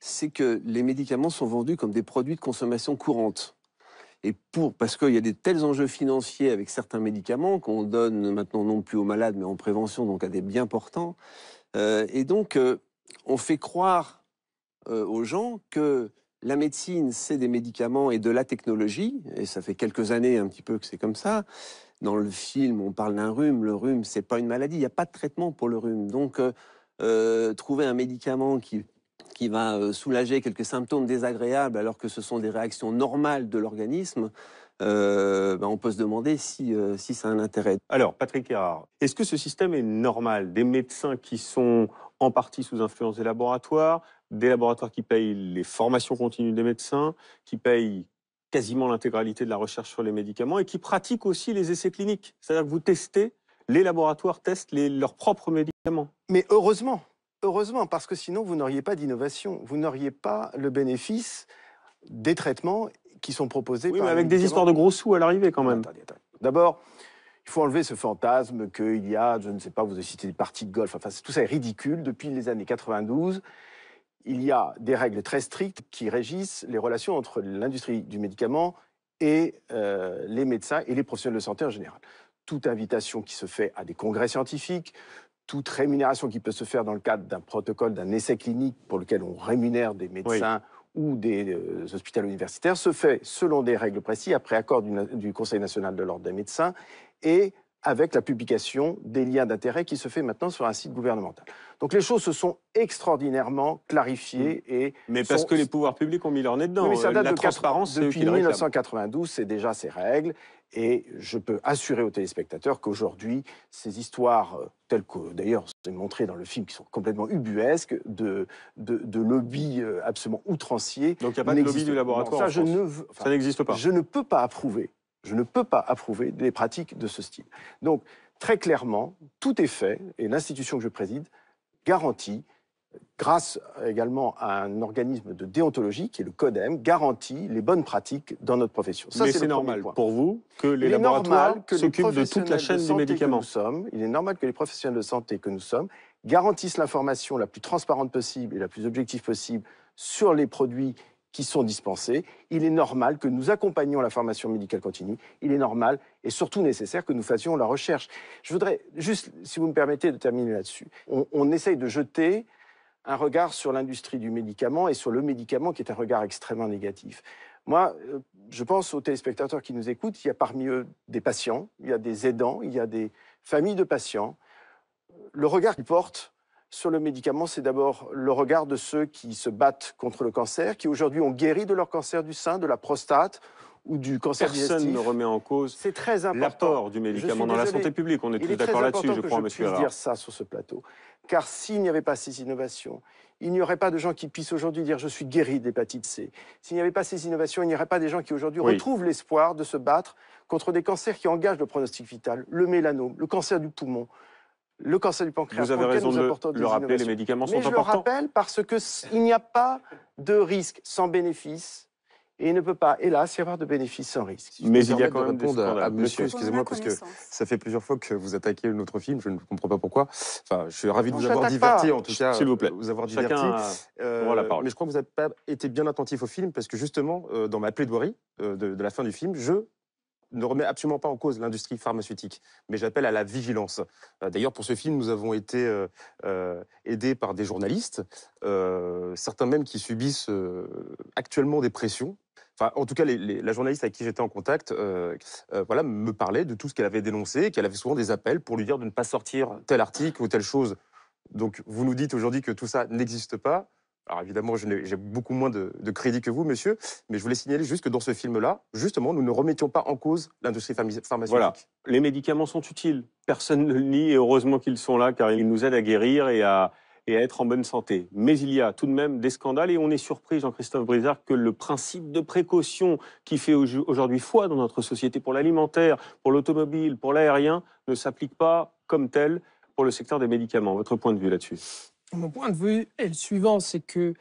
c'est que les médicaments sont vendus comme des produits de consommation courante. Et parce qu'il y a des tels enjeux financiers avec certains médicaments qu'on donne maintenant non plus aux malades, mais en prévention, donc à des biens portants. Et donc, on fait croire aux gens que la médecine, c'est des médicaments et de la technologie. Et ça fait quelques années un petit peu que c'est comme ça. Dans le film, on parle d'un rhume. Le rhume, c'est pas une maladie. Il n'y a pas de traitement pour le rhume. Donc, trouver un médicament qui va soulager quelques symptômes désagréables alors que ce sont des réactions normales de l'organisme, on peut se demander si ça a un intérêt. Alors, Patrick Erard, est-ce que ce système est normal? Des médecins qui sont en partie sous influence des laboratoires qui payent les formations continues des médecins, qui payent quasiment l'intégralité de la recherche sur les médicaments et qui pratiquent aussi les essais cliniques. C'est-à-dire que vous testez, les laboratoires testent leurs propres médicaments. Mais heureusement, parce que sinon vous n'auriez pas d'innovation, vous n'auriez pas le bénéfice des traitements qui sont proposés par mais avec des histoires de gros sous à l'arrivée quand même. Attendez. D'abord, il faut enlever ce fantasme qu'il y a, je ne sais pas, vous avez cité des parties de golf, enfin tout ça est ridicule. Depuis les années 92, il y a des règles très strictes qui régissent les relations entre l'industrie du médicament et les médecins et les professionnels de santé en général. Toute invitation qui se fait à des congrès scientifiques, toute rémunération qui peut se faire dans le cadre d'un protocole, d'un essai clinique pour lequel on rémunère des médecins ou des hôpitaux universitaires, se fait selon des règles précises, après accord du Conseil national de l'ordre des médecins, et avec la publication des liens d'intérêt qui se fait maintenant sur un site gouvernemental. Donc les choses se sont extraordinairement clarifiées. Mais parce que les pouvoirs publics ont mis leur nez dedans. Mais ça date la transparence, c'est eux qui le réclament. Depuis 1992, c'est déjà ces règles. Et je peux assurer aux téléspectateurs qu'aujourd'hui, ces histoires, telles que d'ailleurs c'est montré dans le film, qui sont complètement ubuesques, de lobby absolument outranciers. Donc il n'y a pas de lobby du laboratoire en France. Ça n'existe pas. Je ne peux pas approuver. Je ne peux pas approuver des pratiques de ce style. Donc, très clairement, tout est fait, et l'institution que je préside garantit grâce également à un organisme de déontologie qui est le CODEM, garantit les bonnes pratiques dans notre profession. Ça, mais c'est normal pour vous que les laboratoires s'occupent de toute la chaîne du médicament. Il est normal que les professionnels de santé que nous sommes garantissent l'information la plus transparente possible et la plus objective possible sur les produits qui sont dispensés. Il est normal que nous accompagnions la formation médicale continue. Il est normal et surtout nécessaire que nous fassions la recherche. Je voudrais juste, si vous me permettez, de terminer là-dessus. On essaye de jeter un regard sur l'industrie du médicament et sur le médicament qui est un regard extrêmement négatif. Moi, je pense aux téléspectateurs qui nous écoutent, il y a parmi eux des patients, il y a des aidants, il y a des familles de patients. Le regard qu'ils portent sur le médicament, c'est d'abord le regard de ceux qui se battent contre le cancer, qui aujourd'hui ont guéri de leur cancer du sein, de la prostate ou du cancer digestif. Personne ne remet en cause l'apport du médicament dans la santé publique. On est tous d'accord là-dessus, je crois, monsieur Erard. Je dire ça sur ce plateau. Car s'il n'y avait pas ces innovations, il n'y aurait pas de gens qui puissent aujourd'hui dire « je suis guéri d'hépatite C ». S'il n'y avait pas ces innovations, il n'y aurait pas des gens qui aujourd'hui retrouvent l'espoir de se battre contre des cancers qui engagent le pronostic vital, le mélanome, le cancer du poumon, le cancer du pancréas. Vous avez raison de le rappeler, les médicaments sont importants. Mais je le rappelle parce qu'il n'y a pas de risque sans bénéfice. Et il ne peut pas, hélas, y avoir de bénéfices sans risque. Mais il y a quand même des scandales. À monsieur, excusez-moi, parce que ça fait plusieurs fois que vous attaquez notre film, je ne comprends pas pourquoi. Enfin, je suis ravi de vous avoir diverti, en tout cas. S'il vous plaît. Vous avoir diverti. La parole. Mais je crois que vous n'avez pas été bien attentif au film, parce que justement, dans ma plaidoirie de la fin du film, je ne remets absolument pas en cause l'industrie pharmaceutique, mais j'appelle à la vigilance. D'ailleurs, pour ce film, nous avons été aidés par des journalistes, certains même qui subissent actuellement des pressions. Enfin, en tout cas, la journaliste avec qui j'étais en contact voilà, me parlait de tout ce qu'elle avait dénoncé, qu'elle avait souvent des appels pour lui dire de ne pas sortir tel article ou telle chose. Donc, vous nous dites aujourd'hui que tout ça n'existe pas. Alors évidemment, j'ai beaucoup moins de crédit que vous, monsieur, mais je voulais signaler juste que dans ce film-là, justement, nous ne remettions pas en cause l'industrie pharmaceutique. Voilà, les médicaments sont utiles. Personne ne le nie, et heureusement qu'ils sont là, car ils nous aident à guérir et à être en bonne santé. Mais il y a tout de même des scandales, et on est surpris, Jean-Christophe Brizard, que le principe de précaution qui fait aujourd'hui foi dans notre société pour l'alimentaire, pour l'automobile, pour l'aérien, ne s'applique pas comme tel pour le secteur des médicaments. Votre point de vue là-dessus ? Mon point de vue est le suivant, c'est que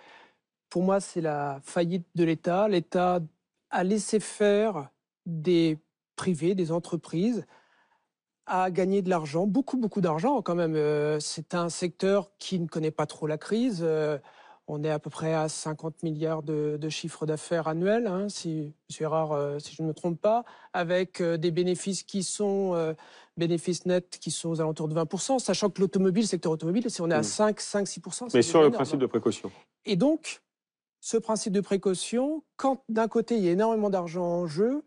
pour moi, c'est la faillite de l'État. L'État a laissé faire des privés, des entreprises, à gagner de l'argent, beaucoup d'argent quand même. C'est un secteur qui ne connaît pas trop la crise. On est à peu près à 50 milliards de chiffre d'affaires annuel, hein, si M. Erard, si je ne me trompe pas, avec des bénéfices qui sont bénéfices nets qui sont aux alentours de 20%, sachant que l'automobile, le secteur automobile, on est à 5-6%. Mais sur le principe de précaution. Et donc, ce principe de précaution, quand d'un côté il y a énormément d'argent en jeu,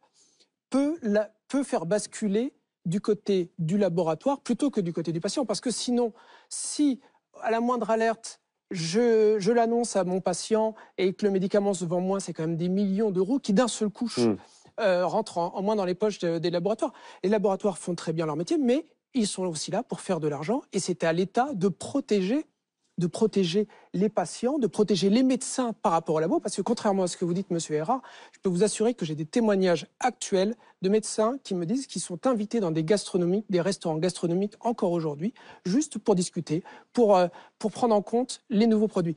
peut faire basculer du côté du laboratoire plutôt que du côté du patient. Parce que sinon, si à la moindre alerte, je l'annonce à mon patient et que le médicament se vend moins, c'est quand même des millions d'euros qui d'un seul coup rentrent en moins dans les poches des laboratoires. Les laboratoires font très bien leur métier, mais ils sont aussi là pour faire de l'argent et c'est à l'État de protéger les patients, de protéger les médecins par rapport au labo, parce que contrairement à ce que vous dites, Monsieur Erard, je peux vous assurer que j'ai des témoignages actuels de médecins qui me disent qu'ils sont invités dans des restaurants gastronomiques encore aujourd'hui, juste pour discuter, pour prendre en compte les nouveaux produits.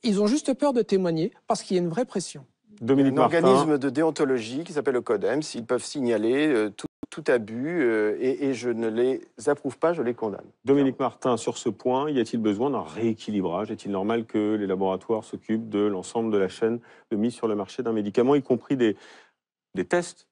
Ils ont juste peur de témoigner parce qu'il y a une vraie pression. Dominique Martin. Un organisme de déontologie qui s'appelle le CODEM, s'ils peuvent signaler tout abus, et je ne les approuve pas, je les condamne. Dominique Martin, sur ce point, y a-t-il besoin d'un rééquilibrage? Est-il normal que les laboratoires s'occupent de l'ensemble de la chaîne de mise sur le marché d'un médicament, y compris des tests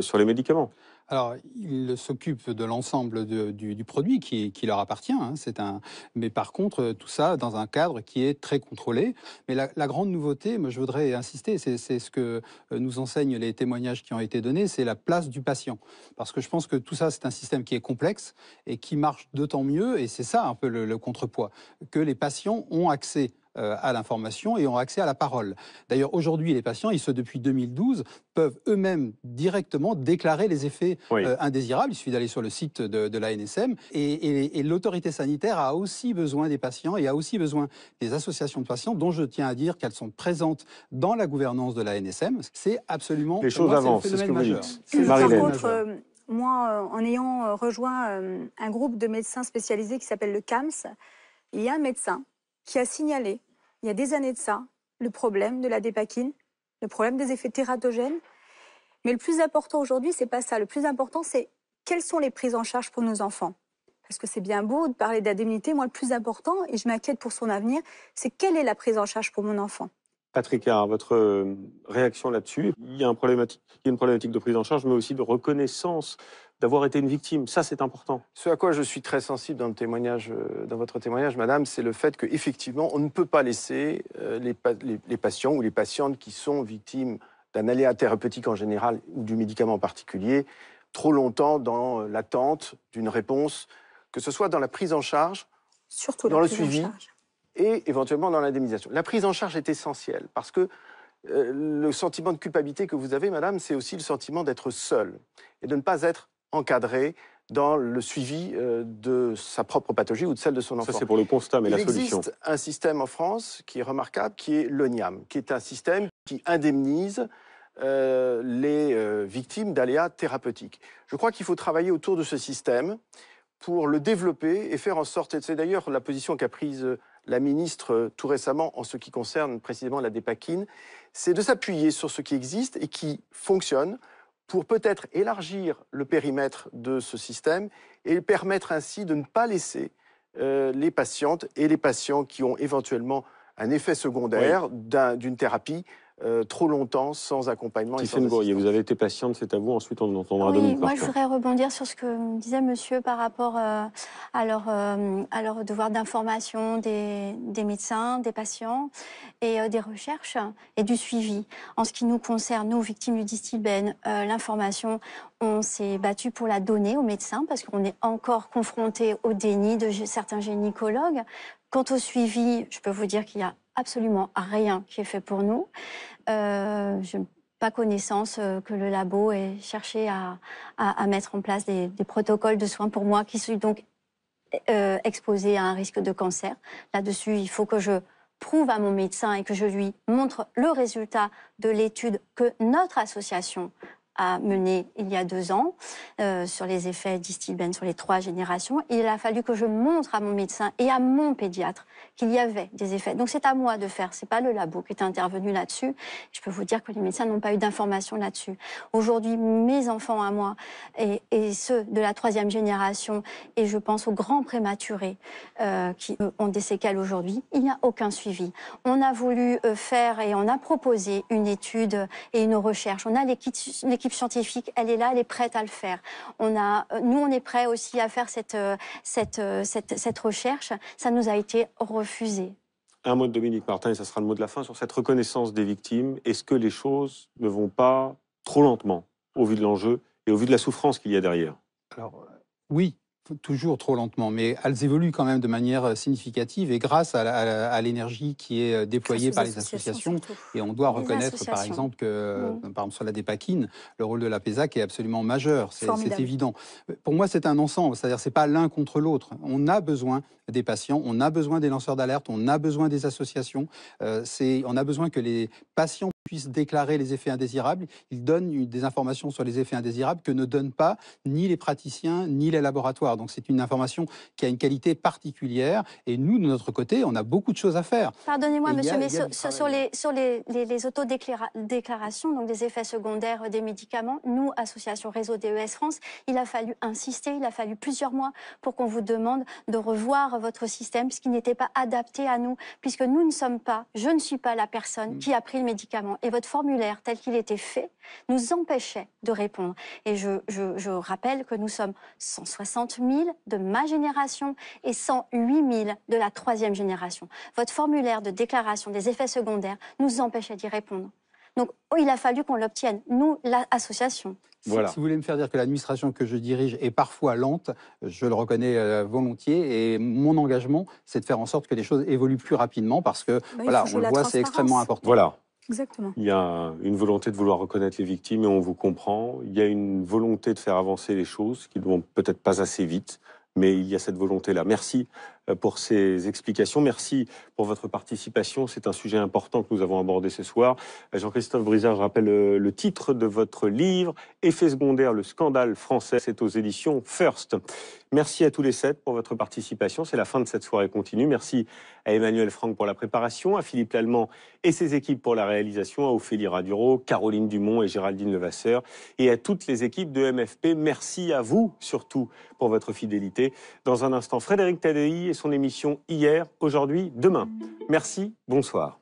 sur les médicaments? Alors, ils s'occupent de l'ensemble du produit qui leur appartient. Hein, mais par contre, tout ça dans un cadre qui est très contrôlé. Mais la grande nouveauté, moi, je voudrais insister, c'est ce que nous enseignent les témoignages qui ont été donnés, c'est la place du patient. Parce que je pense que tout ça, c'est un système qui est complexe et qui marche d'autant mieux, et c'est ça un peu le contrepoids, que les patients ont accès à l'information et ont accès à la parole. D'ailleurs, aujourd'hui, les patients, depuis 2012, peuvent eux-mêmes directement déclarer les effets indésirables. Il suffit d'aller sur le site de l'ANSM. Et l'autorité sanitaire a aussi besoin des patients et a aussi besoin des associations de patients, dont je tiens à dire qu'elles sont présentes dans la gouvernance de l'ANSM. C'est absolument... Les choses avancent, c'est ce que vous dites. Par contre, moi, en ayant rejoint un groupe de médecins spécialisés qui s'appelle le CAMS, il y a un médecin qui a signalé, il y a des années de ça, le problème de la dépakine, le problème des effets tératogènes. Mais le plus important aujourd'hui, c'est pas ça. Le plus important, c'est quelles sont les prises en charge pour nos enfants. Parce que c'est bien beau de parler d'indemnité. Moi, le plus important, et je m'inquiète pour son avenir, c'est quelle est la prise en charge pour mon enfant. Patrick Harre, votre réaction là-dessus? Il y a une problématique de prise en charge, mais aussi de reconnaissance d'avoir été une victime. Ça, c'est important. Ce à quoi je suis très sensible dans votre témoignage, madame, c'est le fait qu'effectivement, on ne peut pas laisser les patients ou les patientes qui sont victimes d'un aléa thérapeutique en général ou du médicament en particulier trop longtemps dans l'attente d'une réponse, que ce soit dans la prise en charge, surtout dans le suivi et éventuellement dans l'indemnisation. La prise en charge est essentielle parce que le sentiment de culpabilité que vous avez, madame, c'est aussi le sentiment d'être seul et de ne pas être encadré dans le suivi de sa propre pathologie ou de celle de son enfant. Ça, c'est pour le constat, mais la solution. Il existe un système en France qui est remarquable, qui est l'ONIAM, qui est un système qui indemnise les victimes d'aléas thérapeutiques. Je crois qu'il faut travailler autour de ce système pour le développer et faire en sorte, et c'est d'ailleurs la position qu'a prise la ministre tout récemment en ce qui concerne précisément la dépakine, c'est de s'appuyer sur ce qui existe et qui fonctionne pour peut-être élargir le périmètre de ce système et permettre ainsi de ne pas laisser les patientes et les patients qui ont éventuellement un effet secondaire d'une thérapie trop longtemps sans accompagnement. Tiffaine Bourrier, vous avez été patiente, c'est à vous. Ensuite, on entendra Dominique Moi, Martin. je voudrais rebondir sur ce que disait monsieur par rapport à leur devoir d'information des médecins, des patients et des recherches et du suivi. En ce qui nous concerne, nous, victimes du Distilbène, l'information, on s'est battu pour la donner aux médecins parce qu'on est encore confronté au déni de certains gynécologues. Quant au suivi, je peux vous dire qu'il y a absolument rien qui est fait pour nous. Je n'ai pas connaissance que le labo ait cherché à mettre en place des protocoles de soins pour moi qui suis donc exposée à un risque de cancer. Là-dessus, il faut que je prouve à mon médecin et que je lui montre le résultat de l'étude que notre association a menée il y a 2 ans sur les effets Distilbène sur les 3 générations. Il a fallu que je montre à mon médecin et à mon pédiatre qu'il y avait des effets. Donc c'est à moi de faire, c'est pas le labo qui est intervenu là-dessus. Je peux vous dire que les médecins n'ont pas eu d'informations là-dessus. Aujourd'hui, mes enfants à moi et ceux de la 3e génération, et je pense aux grands prématurés qui ont des séquelles aujourd'hui, il n'y a aucun suivi. On a voulu faire et on a proposé une étude et une recherche. On a l'équipe scientifique, elle est là, elle est prête à le faire. Nous, on est prêts aussi à faire cette recherche. Ça nous a été refusé. Un mot de Dominique Martin, et ça sera le mot de la fin, sur cette reconnaissance des victimes. Est-ce que les choses ne vont pas trop lentement, au vu de l'enjeu et au vu de la souffrance qu'il y a derrière? Alors, oui. Toujours trop lentement, mais elles évoluent quand même de manière significative et grâce à l'énergie qui est déployée par les associations. Et on doit reconnaître, par exemple, que par exemple, sur la dépakine, le rôle de la PESAC est absolument majeur. C'est évident. Pour moi, c'est un ensemble, c'est-à-dire c'est pas l'un contre l'autre. On a besoin des patients, on a besoin des lanceurs d'alerte, on a besoin des associations. On a besoin que les patients puissent déclarer les effets indésirables. Ils donnent des informations sur les effets indésirables que ne donnent pas ni les praticiens ni les laboratoires. Donc c'est une information qui a une qualité particulière. Et nous, de notre côté, on a beaucoup de choses à faire. Pardonnez-moi, monsieur, mais sur les autodéclarations, donc des effets secondaires des médicaments, nous, Association Réseau DES France, il a fallu insister, il a fallu plusieurs mois pour qu'on vous demande de revoir votre système, ce qui n'était pas adapté à nous, puisque nous ne sommes pas, je ne suis pas la personne qui a pris le médicament. Et votre formulaire, tel qu'il était fait, nous empêchait de répondre. Et je rappelle que nous sommes 160 000 de ma génération et 108 000 de la 3e génération. Votre formulaire de déclaration des effets secondaires nous empêchait d'y répondre. Donc, il a fallu qu'on l'obtienne, nous, l'association. Voilà. Si vous voulez me faire dire que l'administration que je dirige est parfois lente, je le reconnais volontiers. Et mon engagement, c'est de faire en sorte que les choses évoluent plus rapidement parce que, voilà, on le voit, c'est extrêmement important. Voilà. Exactement. Il y a une volonté de vouloir reconnaître les victimes et on vous comprend. Il y a une volonté de faire avancer les choses qui ne vont peut-être pas assez vite, mais il y a cette volonté-là. Merci pour ces explications. Merci pour votre participation. C'est un sujet important que nous avons abordé ce soir. Jean-Christophe Brizard, je rappelle le titre de votre livre, Effets secondaires, le scandale français. C'est aux éditions First. Merci à tous les 7 pour votre participation. C'est la fin de cette soirée continue. Merci à Emmanuel Franck pour la préparation, à Philippe Lallemand et ses équipes pour la réalisation, à Ophélie Raduro, Caroline Dumont et Géraldine Levasseur, et à toutes les équipes de MFP. Merci à vous, surtout, pour votre fidélité. Dans un instant, Frédéric Tadei et son émission Hier, Aujourd'hui, Demain. Merci, bonsoir.